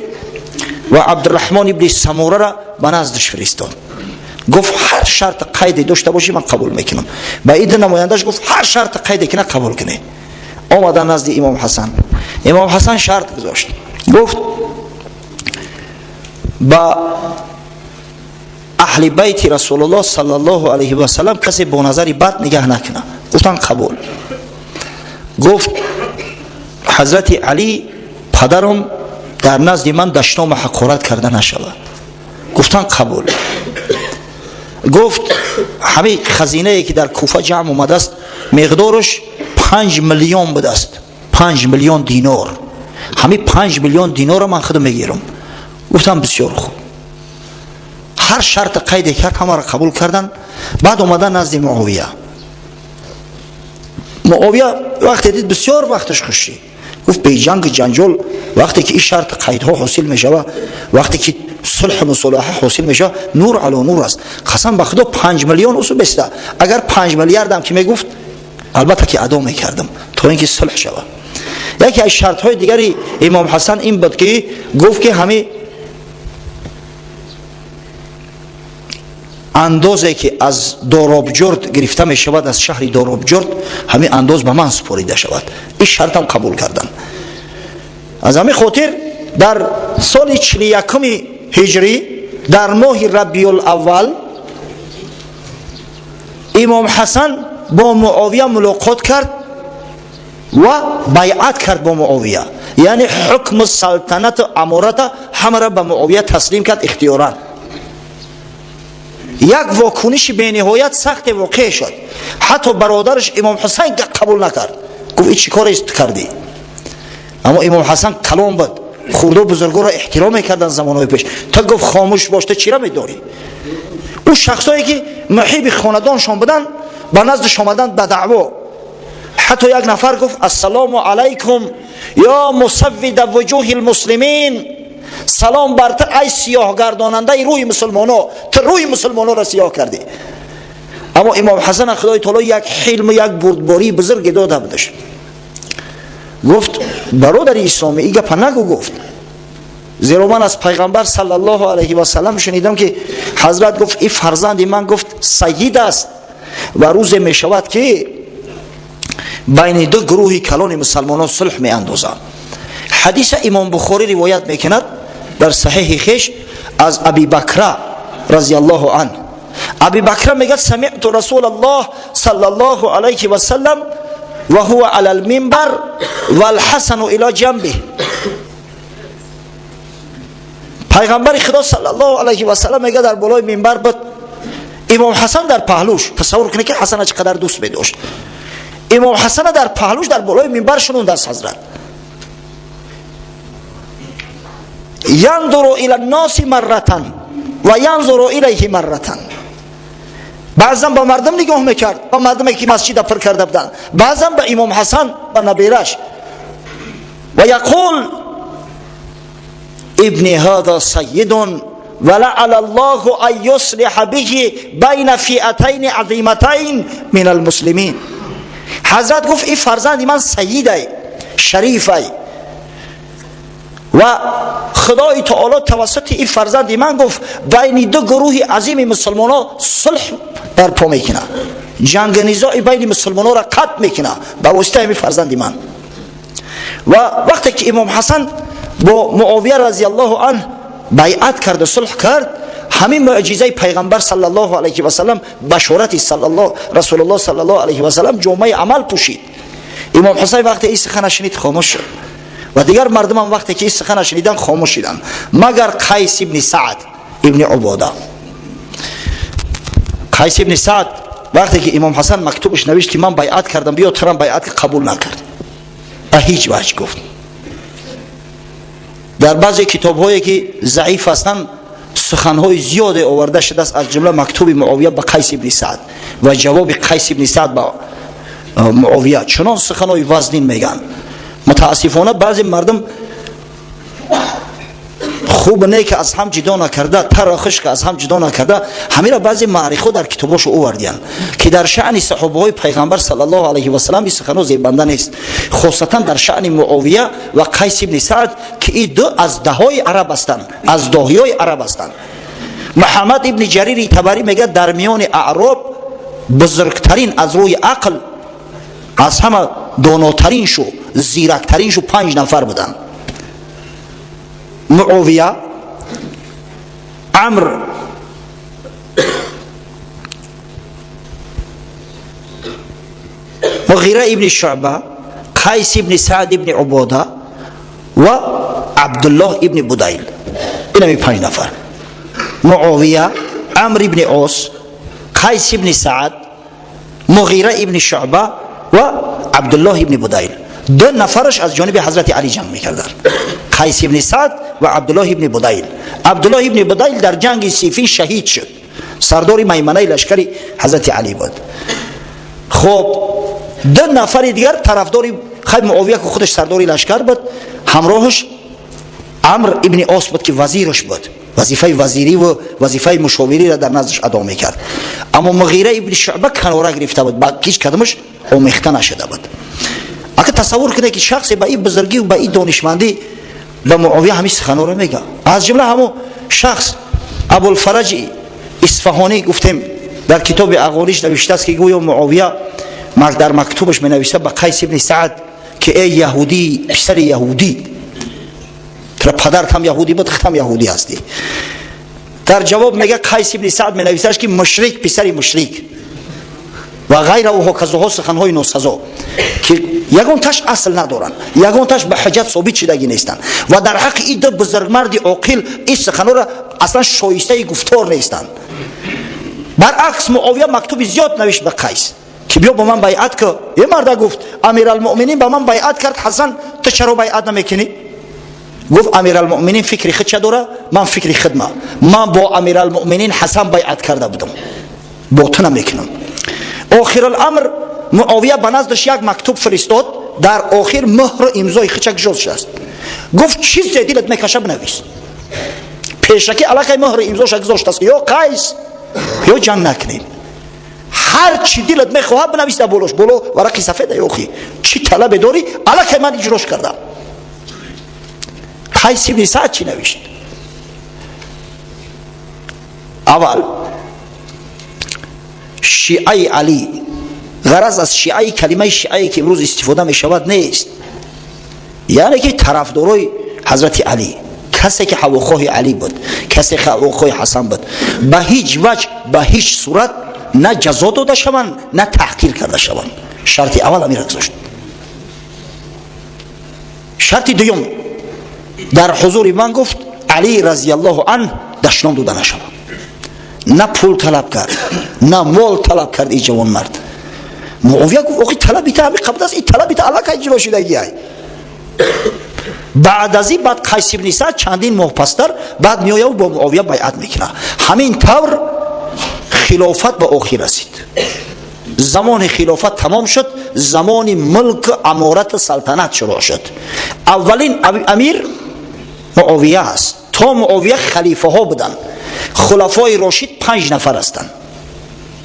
Speaker 1: و عبدالرحمن ابن سموره را به نزدش فرستاد. گفت هر شرط قیدی داشته باشی من قبول میکنم. به این نمایندهش گفت هر شرط قیدی که نه قبول کنی. آمدن نزد امام حسن. امام حسن شرط گذاشت، گفت با اهل بیت رسول الله صلی الله علیه و سلم کسی با نظری بد نگاه نکنه. گفتن قبول. گفت حضرت علی پدرم در نزد من دشنام حقارت کرده نشود. گفتن قبول. گفت همین خزینه ای که در کوفه جمع اومده است مقدارش 5 میلیون بوده است، 5 میلیون دینار. همین 5 میلیون دینار من خودم میگیرم. گفتم بسیار خوب. هر شرط قید کرد همه را قبول کردن. بعد اومدن نزد معاویه. معاویه وقتی دید بسیار وقتش خوشی، گفت به جنگ جنجال وقتی که این شرط قیدها حاصل میشه، وقتی که صلح و مصالحه حاصل میشه، نور علی نور است. قسم به خدا 5 میلیون اصول بسته، اگر 5 میلیارد هم که میگفت البته که ادا میکردم تا اینکه صلح شود. یکی از شرط های دیگری امام حسن این بود که گفت که همین اندازه که از دارابجرد گرفته می شود، از شهر دارابجرد همین انداز به من سپاریده شود. این شرط هم قبول کردن. از همین خاطر در سال 41 هجری در ماه ربیع الاول امام حسن با معاویه ملاقات کرد و بیعت کرد با معاویه، یعنی حکم سلطنت و امارت همه را به معاویه تسلیم کرد اختیارا. یک واکنش به نهایت سخت واقع شد. حتی برادرش امام حسین قبول نکرد، گفت این چی کاری است کردی؟ اما امام حسن کلام بود، خورده بزرگان را احترام میکردن زمانهای پیش. تا گفت خاموش باش، تو چی را میداری؟ اون شخصایی که محب خاندانشان بودن با نزدش آمدن به دعوا. حتی یک نفر گفت السلام علیکم یا مسود وجوه المسلمین، سلام بر تو ای سیاه گرداننده روی مسلمان‌ها، تو روی مسلمان‌ها را سیاه کردی. اما امام حسن خدای تعالی یک حلم و یک بردباری بزرگ داده بودش. گفت برادر اسلامی این گپ نگو. گفت زیرا من از پیغمبر صلی الله علیه و سلم شنیدم که حضرت گفت این فرزند من گفت سید است و روز می شود که بین دو گروه کلان مسلمانان صلح می اندازند. حدیث امام بخاری روایت میکند در صحیح خیش از ابی بکر رضی الله عنه. ابی بکر میگه سمعت رسول الله صلی الله علیه و سلم و هو علی المنبر والحسن الی جنبه. پیغمبر خدا صلی الله علیه و سلم میگه در بالای منبر بود امام حسن در پهلوش، تصور کنید که حسن چقدر دوست می داشت. امام حسن در پهلوش در بالای منبر شنوند از حضرت ینظر الی الناس مرة و ینظر الیه مرة. بعضا با مردم نگاه میکرد، با مردمی که مسجد پر کرده بودند، بعضا به امام حسن و نبیرش، و یقول ابن هذا سید ولعل الله ان یصلح به بین فئتین عظیمتین من المسلمین. حضرت گفت این فرزند من سیده، شریفه، و خدای تعالی توسط این فرزند من گفت بین دو گروه عظیم مسلمان ها صلح برپا میکنه، جنگ نزاع بین مسلمان ها را قطع میکنه به واسطه این فرزند من. و وقتی که امام حسن با معاویه رضی الله عنه بیعت کرد و صلح کرد، همین معجزه پیغمبر صلی الله علیه و سلم، بشارت رسول الله صلی الله علیه و سلم جامعه عمل پوشید. امام حسین وقتی این سخن شنید خاموش شد و دیگر مردم هم وقتی که این سخن شنیدن خاموش شدند، مگر قیس ابن سعد ابن عباده. قیس ابن سعد وقتی که امام حسن مکتوبش نوشت که من بیعت کردم بیا ترم بیعت قبول نکرد، به هیچ وجه گفت. در بعضی کتاب‌هایی که ضعیف هستند سخن‌های زیاد آورده شده است، از جمله مکتوب معاویه به قیس ابن سعد و جواب قیس ابن سعد به معاویه، چنان سخن‌های وزنین میگن. متاسفانه بعضی مردم خوب نه که از هم جدا نکرده، ترخش که از هم جدا نکرده، همین را بعضی معرخو در کتاباش آوردن که در شأن صحابه های پیغمبر صلی الله علیه و سلم این سخن‌ها زیبنده نیست، خاصتا در شأن معاویه و قیس ابن سعد که این دو از دههای عرب هستند، از داهیای عرب هستند. محمد ابن جریر طبری میگه در میان اعراب بزرگترین از روی عقل، از همه داناترین شو، زیرکترین شو 5 نفر بودن: معاویه، عمرو مغیره ابن شعبه، قیس ابن سعد ابن عباده و عبدالله ابن بدیل. این 5 نفر: معاویه، عمرو ابن عاص، قیس ابن سعد، مغیره ابن شعبه و عبدالله ابن بدیل. 2 نفرش از جانب حضرت علی جنگ میکردن، قیس ابن سعد و عبدالله ابن بدیل. عبدالله ابن بدیل در جنگ صیفین شهید شد، سردار میمنه لشکر حضرت علی بود. خب 2 نفر دیگر طرفدار خیلی معاویه که خودش سردار لشکر بود، همراهش عمرو ابن عاص بود که وزیرش بود، وظیفه وزیری و وظیفه مشاوری را در نزدش ادا میکرد. اما مغیره ابن شعبه کناره گرفته بود، با هیچ کدامش آمیخته نشده بود. اگه تصور کنه که شخص با این بزرگی و با این دانشمندی به معاویه همین سخن‌ها را میگه، از جمله همون شخص ابوالفرج اصفهانی گفتیم در کتاب اقالیش نوشته است که گویا معاویه در مکتوبش می نویسه به قیس ابن سعد که ای یهودی، پسر یهودی، تو پدرت هم یهودی بود، خودت هم یهودی هستی. در جواب میگه قیس ابن سعد می نویسه که مشرک، پسر مشرک و غیر او کذا سخن‌های ناسزا که یگان تاش اصل ندارن، یگان تاش به حجت ثابت شدگی نیستن و در حق این دو بزرگمرد عاقل این سخن‌ها را اصلا شایسته گفتار نیستن. برعکس معاویه مکتوب زیاد نوشت به قیس که بیا با من بیعت که. یه مرد گفت امیرالمؤمنین با من بیعت کرد، حسن تو چرا بیعت نمیکنی؟ گفت امیرالمؤمنین فکری خود چه داره؟ من فکری خودم، من با امیرالمؤمنین حسن بیعت کرده بودم، با تو نمیکنم. آخر الامر معاویه به نزدش یک مکتوب فرستاد، در آخر مهر و امضای خچک جز است. گفت چیز دلت میکشه بنویس. پیشکی علاقه مهر و امضاش گذاشت است یا قیس یا جنگ نکنیم، هر چی دلت میخواد بنویس در بولوش، بولو ورقی سفید یوخی چی طلب داری علاقه من اجراش کردم. قیس ابن سعد چی نوشت؟ اول شیعه علی، غرض از شیعه کلمه شیعه که امروز استفاده می شود نیست، یعنی که طرفدارای حضرت علی، کسی که هواخواه علی بود، کسی که هواخواه حسن بود، به هیچ وجه به هیچ صورت نه جزا داده شوند نه تحقیر کرده شوند. شرط اول امیر گذاشت. شرط دوم در حضور من گفت علی رضی الله عنه دشنام داده نشود، نه پول طلب کرد نه مال طلب کرد این جوان مرد. معاویه گفت آخی طلبی تا همی قبل است این طلبی تا علاقه اجرا شدگی های. بعد از این بعد قیس بن سعد چندین ماه پستر بعد میآید و با معاویه بیعت میکنه. همین طور خلافت به آخر رسید. زمان خلافت تمام شد، زمان ملک امارت سلطنت شروع شد. اولین امیر معاویه است. تا معاویه خلیفه ها بودن. خلفای راشد 5 نفر هستند.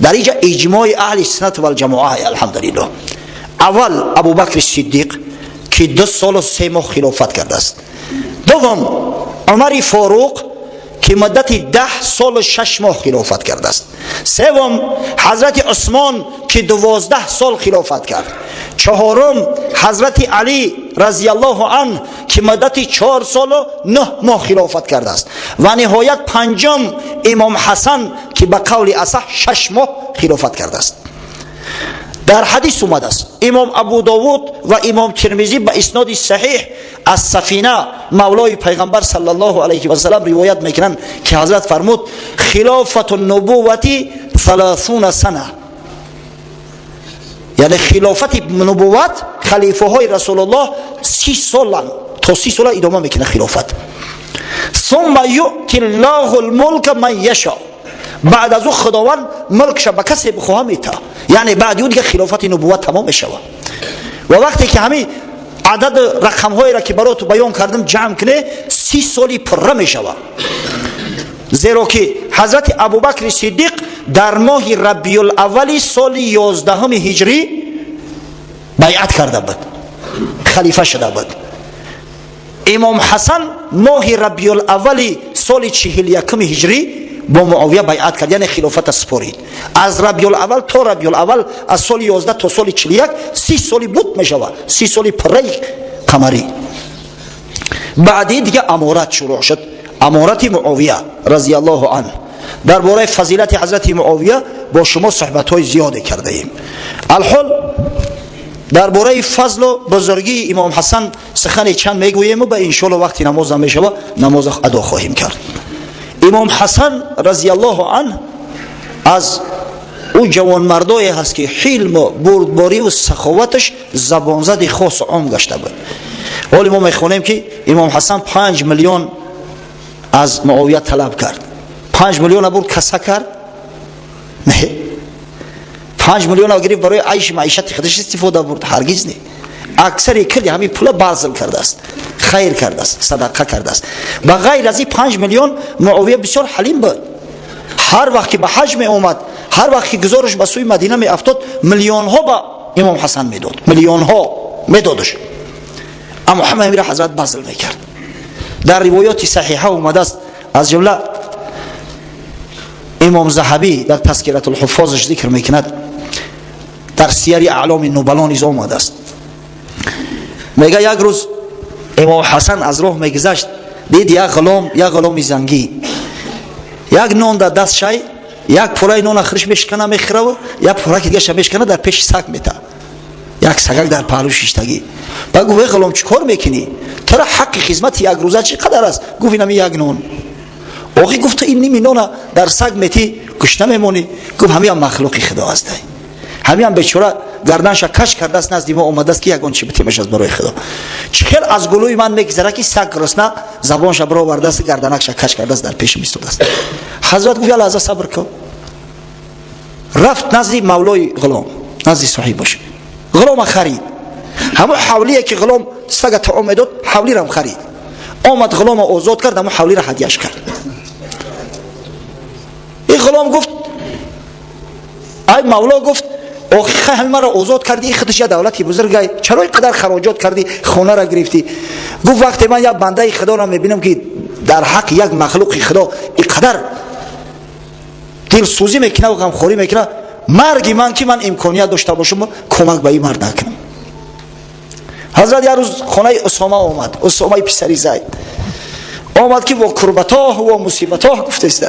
Speaker 1: در اینجا اجماع اهل سنت و الجماعه الحمدلله. اول ابوبکر صدیق که 2 سال و 3 ماه خلافت کرده است. دوم عمر فاروق که مدت 10 سال و 6 ماه خلافت کرده است. سوم حضرت عثمان که 12 سال خلافت کرد. چهارم حضرت علی رضی الله عنه که مدت 4 سال و 9 ماه خلافت کرده است. و نهایت پنجم امام حسن که به قول اصح 6 ماه خلافت کرده است. در حدیث اومده است امام ابو داود و امام ترمذی به اسناد صحیح از سفینه مولای پیغمبر صلی الله علیه و سلم روایت میکنند که حضرت فرمود خلافت النبوتی 30 سنه، یعنی خلافت نبوت خلیفه های رسول الله 30 سال تا 30 سال ادامه میکنه خلافت. ثم یؤتی الله الملک من یشاء، بعد از او خداوند ملکش به کسی بخواه میته، یعنی بعد اون دیگه خلافت نبوت تمام میشه. و وقتی که همین عدد رقم هایی را که برات بیان کردم جمع کنه 30 سالی پره میشه. زیرا که حضرت ابوبکر صدیق در ماه ربیع الاول سال 11 هجری بیعت کرده بود، خلیفه شده بود. امام حسن ماه ربیع الاول سال 41 هجری با معاویه بیعت کرد، یعنی خلافت سپرید. از ربیع الاول تا ربیع الاول از سال 11 تا سال 41 30 سالی بود میشه، 30 سالی پره قمری. بعدی دیگه امارت شروع شد، امارت معاویه رضی الله عنه. درباره فضیلت حضرت معاویه با شما صحبت های زیاده کرده ایم. الحال درباره فضل و بزرگی امام حسن سخن چند میگوییم و به انشالله وقتی نماز میشه نماز ادا خواهیم کرد. امام حسن رضی الله عنه از او جوان مردایی هست که حلم و بردباری و سخاوتش زبان زد خاص عام گشته بود. حالی ما میخونیم که امام حسن 5 میلیون از معاویه طلب کرد. 5 میلیون برد کسا کرد؟ نه. 5 میلیون گرفت برای عیش معیشت خودش استفاده برد؟ هرگز نه. اکثر کردی همین پول بازل کرده است، خیر کرده است، صدقه کرده است. با غیر از این 5 میلیون معاویه بسیار حلیم بود. هر وقت که به حج می اومد، هر وقت که گزارش به سوی مدینه می افتاد، میلیون ها با امام حسن میداد، میلیون ها میدادش. اما همه میره حضرت بازل میکرد. در روایات صحیحه اومده است، از جمله امام ذهبی در تذکرة الحفاظش ذکر میکند، در سیر اعلام نبلا نیز اومده است. میگه یک روز امام حسن از راه میگذشت، دید یک غلام زنگی یک نان در دست شای، یک پوره نان آخرش میشکنه میخوره و یک پوره که دیگه میشکنه در پیش سگ میته، یک سگک در پهلوش ایستگی. بعد گفت غلام چیکار میکنی؟ ترا حق خدمت یک روزه چقدر است؟ گفت اینم یک نان. آخی گفت تو این نیمی نان در سگ میتی کشته میمونی؟ گفت همین مخلوق خدا است، همین بیچاره گردنش کش کرده است، نزد ما اومده است که یگان چی بتیمش از برای خدا. چخیل از گلوی من میگذره که سگ رسنه زبانش برو آورده است، گردنش کش کرده است، در پیش میستاد است. حضرت گفت لحظه صبر کن. رفت نزد مولای غلام، نزد صاحبش. غلام خرید، همون حولیه که غلام سگ طعام میداد حولی را خرید. آمد غلام آزاد کرد، همون حولی را هدیه‌اش کرد. این غلام گفت ای مولا، گفت آخه همه مرا آزاد کردی، خودش یه دولتی بزرگه، چرا اینقدر خراجات کردی، خونه را گرفتی؟ گفت وقتی من یک بنده خدا را میبینم که در حق یک مخلوق خدا اینقدر دل سوزی میکنه و غمخوری میکنه، مرگی من که من امکانیت داشته باشم کمک به این مرد نکنم. حضرت یه روز خانه اسامه آمد، اسامه پسری زید آمد که با کربتاه و مصیبتاه گفته است.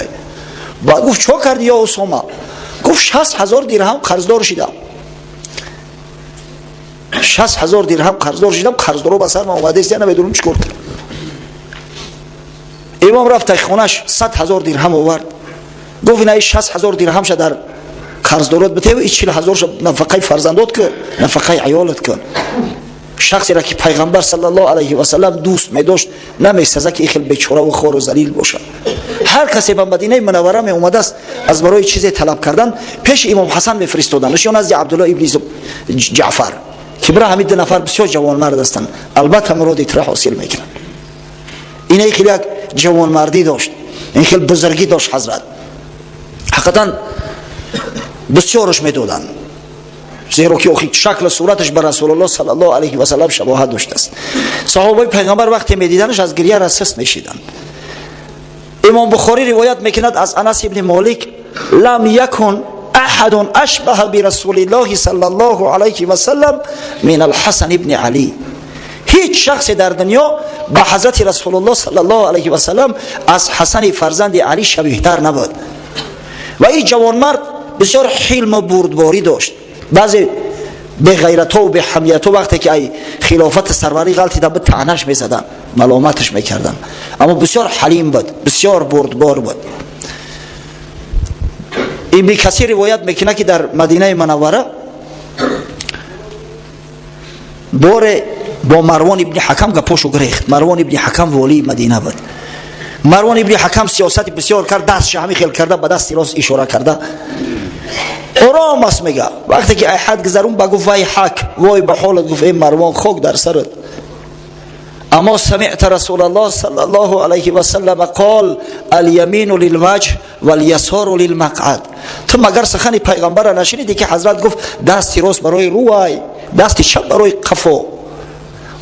Speaker 1: بعد گفت چه کردی یا اسامه؟ گفت 60,000 درهم قرضدار شدم، 60,000 درهم قرضدار شدم، قرضدارو به سر من اومده است، نمیدونم چیکار کنم. امام رفت خونش 100,000 درهم آورد، گفت اینای 60,000 درهم شد در قرض دارد بده و 40,000 نفقه فرزندات کن، نفقه عیالت کن. شخصی را که پیغمبر صلی الله علیه و سلم دوست می داشت نمی‌سزد که خیلی بیچاره و خوار و ذلیل باشه. هر کسی به مدینه منوره می اومده است از برای چیزی طلب کردن پیش امام حسن میفرستادن. نشون از عبدالله ابن جعفر که برای همین دو نفر بسیار جوان مرد هستند، البته مراد اطلاع حاصل میکنن. این خیلی یک جوان مردی داشت، این خیلی بزرگی داشت حضرت. حقیقتا بسیارش میدادن، زیرا که شکل صورتش بر رسول الله صلی الله علیه و سلم شباهت داشته است. صحابه پیغمبر وقتی میدیدنش از گریه رسس میشیدن. امام بخاری روایت میکند از انس ابن مالک لم یکن احد اشبه برسول الله صلی الله علیه و سلم من الحسن ابن علی. هیچ شخص در دنیا به حضرت رسول الله صلی الله علیه و سلم از حسن فرزند علی شبیه تر نبود. و این جوانمرد بسیار حلم و بردباری داشت. بعضی به غیرت و به حمیت وقتی که ای خلافت سروری غلطی داد طعنش میزدن، ملامتش میکردن، اما بسیار حلیم بود، بسیار بردبار بود. این بی کسی روایت میکنه که در مدینه منوره بار با مروان ابن حکم گپاشو گریخت. مروان ابن حکم والی مدینه بود. مروان ابن حکم سیاست بسیار کرد، دستش همین خیل کرده، به دست راست اشاره کرده. آرام است میگه. وقتی که احد گذرون با گفت وای حق، وای به حالت، گفت ای مروان خاک در سرت. اما سمعت رسول الله صلی الله علیه و سلم قال الیمین للوجه والیسار للمقعد. تو مگر سخن پیغمبر را نشنیدی که حضرت گفت دست راست برای روی، دست چپ برای قفا.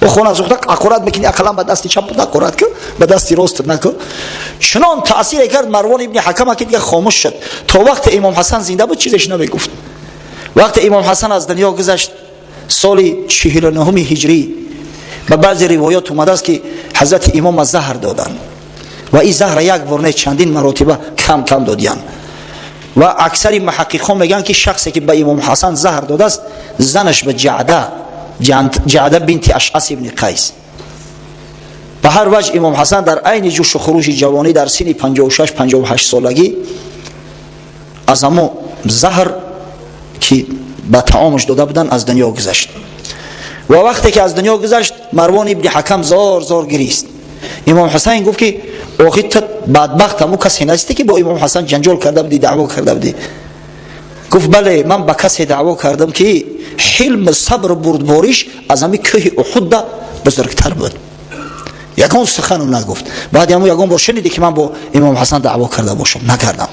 Speaker 1: و خون از وقت اقرات میکنی اقلا با دست چپ اقرات کن، با دست راست نکن. چنان تأثیر کرد مروان ابن حکم که دیگه خاموش شد. تا وقت امام حسن زنده بود چیزش نمیگفت. وقت امام حسن از دنیا گذشت سال 49 هجری، به بعضی روایات اومده است که حضرت امام زهر دادن و این زهر یک بار نه چندین مرتبه کم کم دادیان. و اکثر محققان میگن که شخصی که به امام حسن زهر داده است زنش به جعده بنت اشعث ابن قیس. به هر وجه امام حسن در عین جوش و خروج جوانی در سن 56 58 سالگی از همون زهر که به طعامش داده بودن از دنیا گذشت. و وقتی که از دنیا گذشت مروان ابن حکم زار زار گریست. امام حسین گفت که آخه تو بدبخت همون کسی نیستی که با امام حسن جنجال کرده بودی، دعوا کرده بودی؟ گفت بله، من با کسی دعوا کردم که حلم صبر و بردباریش از همین کوه احد بزرگتر بود. یگان سخن نگفت. بعد همون یگان بار شنیدی که من با امام حسن دعوا کرده باشم؟ نکردم.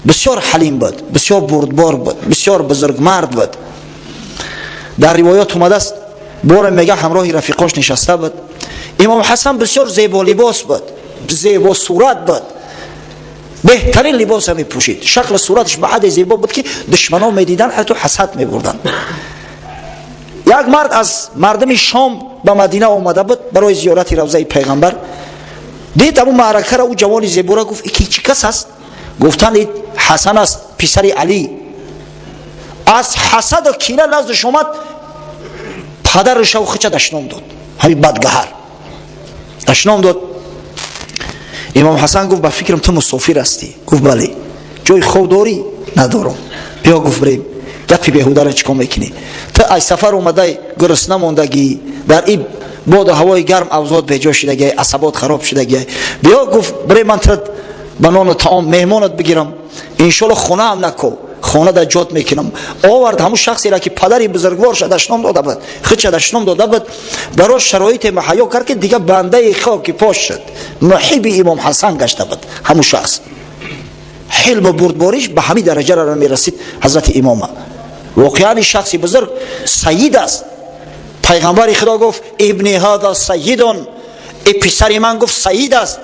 Speaker 1: بسیار حلیم بود، بسیار بردبار بود، بسیار بزرگ مرد بود. در روایات اومده است بار میگه همراه رفیقاش نشسته بود. امام حسن بسیار زیبا لباس بود، زیبا صورت بود، بهترین لباس می پوشید. شکل صورتش به حد زیبا بود که دشمنا میدیدن حتی حسد میبردن. یک مرد از مردم شام به مدینه اومده بود برای زیارت روضه پیغمبر. دید ابو معرکه را او جوان زیبا را، گفت کی چی کس است؟ گفتن حسن است، پسر علی. از حسد و کینه نزدش اومد، پدرش و خچه دشنام داد، همین بدگهر دشنام داد. امام حسن گفت به فکرم تو مسافر هستی؟ گفت بله. جای خواب داری؟ ندارم. بیا گفت بریم. گپی بیهوده را چیکار میکنی؟ تو از سفر اومده گرسنه ماندگی، در این باد و هوای گرم اوضاعت به جا شدگی، عصبات خراب شدگی. بیا گفت بریم من تو به نان و طعام مهمانت بگیرم، انشالله خونه هم نکو، خانه در جات میکنم. آورد همون شخصی را که پدری بزرگوار شد دشنام داده بود، خود شد دشنام داده بود، برای شرایط مهیا کرد که دیگه بنده خاک پاش شد، محب امام حسن گشته بود. همون شخص حلم و بردباریش به همین درجه را میرسید حضرت امام. واقعا شخصی بزرگ سید است. پیغمبر خدا گفت ابن هذا سیدون، ای پسر من گفت سید است.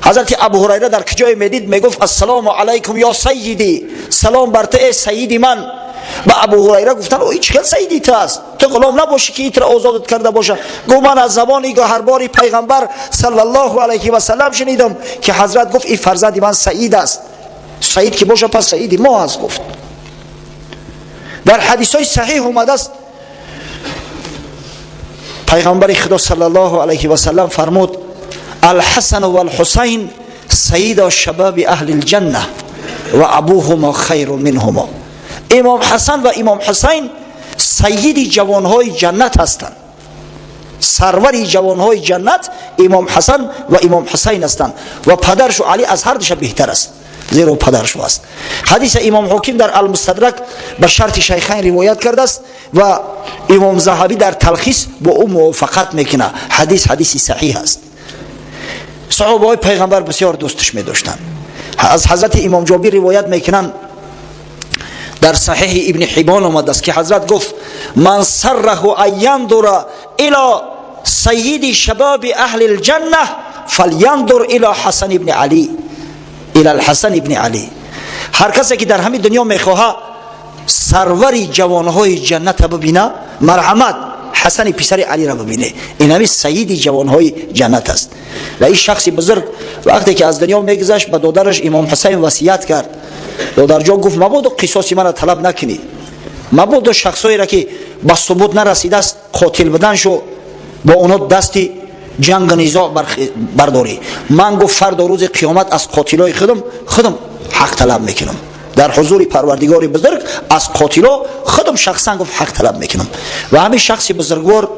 Speaker 1: حضرت ابو هریره در کجای میدید میگفت السلام علیکم یا سیدی، سلام بر تو ای سیدی من. با ابو هریره گفتن او هیچ خیل سیدی تو است، تو غلام نباشی که ایتر آزادت کرده باشه. گفت من از زبانی گوهرباری پیغمبر صلی الله علیه و سلم شنیدم که حضرت گفت این فرزند من سعید است. سعید که باشه پس سعیدی ما است. گفت در حدیث های صحیح اومده است پیغمبر خدا صلی الله علیه و سلم فرمود الحسن و الحسین سید شباب اهل الجنه و ابوهما خیر منهما. امام حسن و امام حسین سید جوانهای جنت هستند، سروری جوانهای جنت امام حسن و امام حسین هستند و پدرش علی از هر دوش بهتر است، زیرا پدرش است. حدیث امام حاکم در المستدرک به شرط شیخین روایت کرده است و امام ذهبی در تلخیص با او موافقت میکنه. حدیث صحیح است. صحابه های پیغمبر بسیار دوستش می داشتند. از حضرت امام جابر روایت میکنن در صحیح ابن حبان آمده است که حضرت گفت من سره ان ينظر الى سید شباب اهل الجنه فلینظر الى حسن ابن علی، الى الحسن ابن علی. هر کسی که در همین دنیا میخواه سروری جوانهای جنت ببینه، مرحمت حسن پسر علی را ببینه. این همین سید جوانهای جنت است. و این شخص بزرگ وقتی که از دنیا میگذشت به دادرش امام حسین وصیت کرد. دادر جان گفت مبادا قصاص من را طلب نکنی، مبادا شخصایی را که به ثبوت نرسیده است قاتل بدن شو با اونا دستی جنگ نزاع برداری. من گفت فردا روز قیامت از قاتلای خودم حق طلب میکنم، در حضور پروردگار بزرگ از قاتلا خودم شخصا گفت حق طلب میکنم. و همین شخص بزرگوار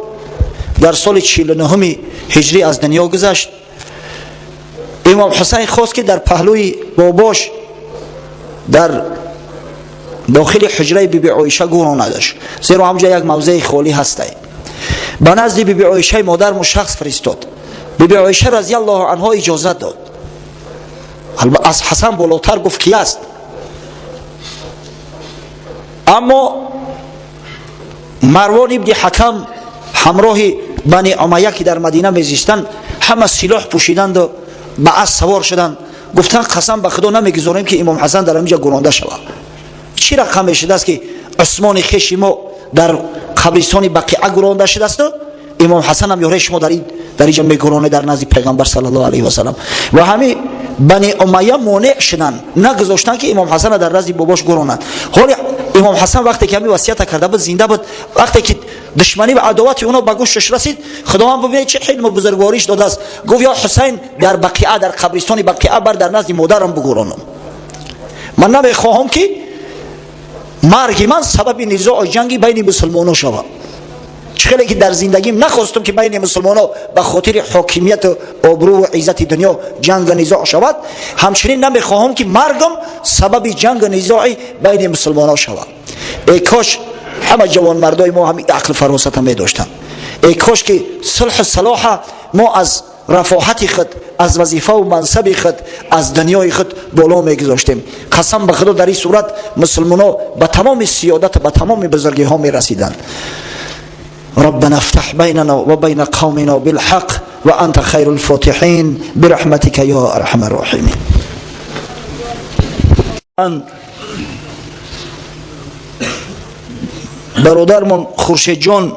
Speaker 1: در سال 49 هجری از دنیا گذشت. امام حسین خواست که در پهلوی باباش در داخل حجره بی بی عایشه گراندش، زیرا همجا یک موضع خالی هسته. به نزد بی بی عایشه مادر شخص فرستاد. بی بی عایشه رضی الله عنها اجازت داد. از حسن بالاتر گفت کی است، اما مروان ابن حکم همراه بنی امیه که در مدینه میزیستند همه سلاح پوشیدند و به اسب سوار شدند. گفتن قسم به خدا نمیگذاریم که امام حسن در اینجا گرانده شود. چی رقم شده است که عثمان خویش ما در قبرستان بقیع گرانده شده است، امام حسن هم یاره شما در اینجا میگرانه در نزد پیغمبر صلی الله علیه و سلم. و همین بنی امیه مانع شدند، نگذاشتند که امام حسن در نزد باباش گرانند. حالا امام حسن وقتی که همین وصیت کرده بود زنده بود، وقتی که دشمنی و عداوت اونا به گوشش رسید، خدا هم ببینید چه حلم و بزرگواریش داده است. گفت یا حسین در بقیع، در قبرستان بقیع بر در نزد مادرم بگرانم. من نمیخواهم که مرگ من سبب نزاع جنگی بین مسلمانان شود. چخیلی که در زندگیم نخواستم که بین مسلمانان به خاطر حاکمیت و آبرو و عزت دنیا جنگ نزاع شود، همچنین نمیخواهم که مرگم سبب جنگ نزاعی بین مسلمانان شود. ای کاش همه جوان مردای ما همین عقل فراست می داشتن. ای کاش که صلح صلاح ما از رفاحت خود، از وظیفه و منصب خود، از دنیای خود بالا میگذاشتیم. قسم به خدا در این صورت مسلمانان به تمام سیادت، به تمام بزرگی ها می رسیدند. ربنا افتح بيننا وبين قومنا بالحق وأنت خير الفاتحين برحمتك يا أرحم الراحمين. برادرمون خورشید جان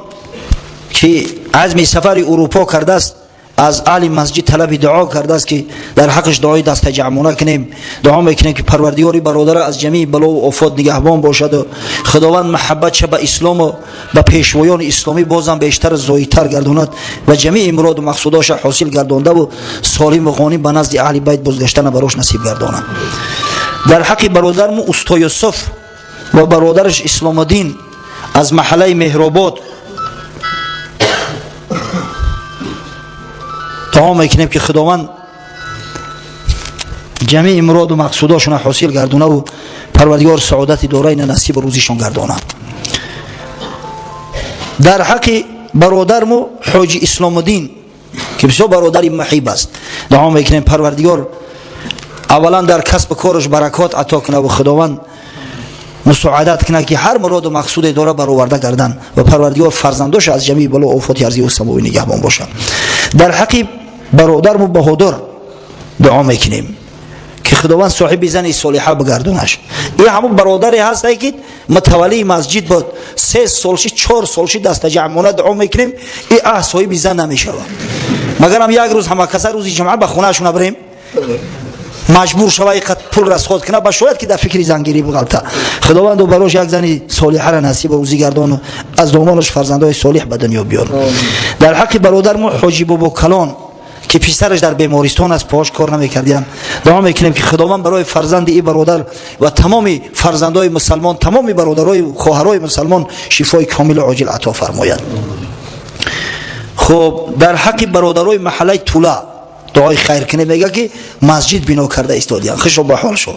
Speaker 1: که عزم سفر اروپا کرده است، از اهل مسجد طلب دعا کرده است که در حقش دعای دست جمعونه کنیم. دعا میکنیم که پروردگار برادر از جمیع بلا و آفات نگهبان باشد و خداوند محبت شه به اسلام و به پیشوایان اسلامی بازم بیشتر زایدتر گرداند و جمیع مراد و مقصوداش حاصل گردانده و سالم و غانم به نزد اهل بیت بازگشتن براش نصیب گرداند. در حق برادرمون استا یوسف و برادرش اسلام الدین از محله مهرآباد دعا میکنیم که خداوند جمیع مراد و مقصوداشون حاصل گردونه و پروردگار سعادت دارین نصیب روزیشون گردونه. در حق برادرمو حاجی اسلام الدین که بسیار برادر محیب است دعا میکنیم پروردگار اولا در کسب کارش برکات عطا کنه و خداوند مساعدت کنه که هر مراد و مقصود داره برآورده گردن و پروردگار فرزنداش از جمیع بلا و آفات ارضی و سماوی نگهبان باشه. در حق برادرمو بهادر دعا میکنیم که خداوند صاحب زن صالحه بگردونش. این همون برادری هست که متولی مسجد بود 3 سالشی 4 سالشی دست جمعونه دعا میکنیم این صاحب زن نمیشه، مگر هم یک روز همه کسا روزی جمعه به خونه شون بریم مجبور شوه اینقدر پول رسخود کنه با شاید که در فکر زنگیری بغلطه. خداوند براش یک زنی صالحه را نصیب روزی گردان از دامانش فرزندای صالح به دنیا بیار. در حق برادرمون حاجی بابا کلان که پسرش در بیمارستان است پاش کار نمیکردیم، دعا میکنیم که خداوند برای فرزند این برادر و تمام فرزندای مسلمان، تمام برادرای خواهرای مسلمان شفای کامل عاجل عطا فرماید. خب در حق برادرای محله طوله دعای خیر کنه، میگه که مسجد بنا کرده استادیان خوش و بحال شو.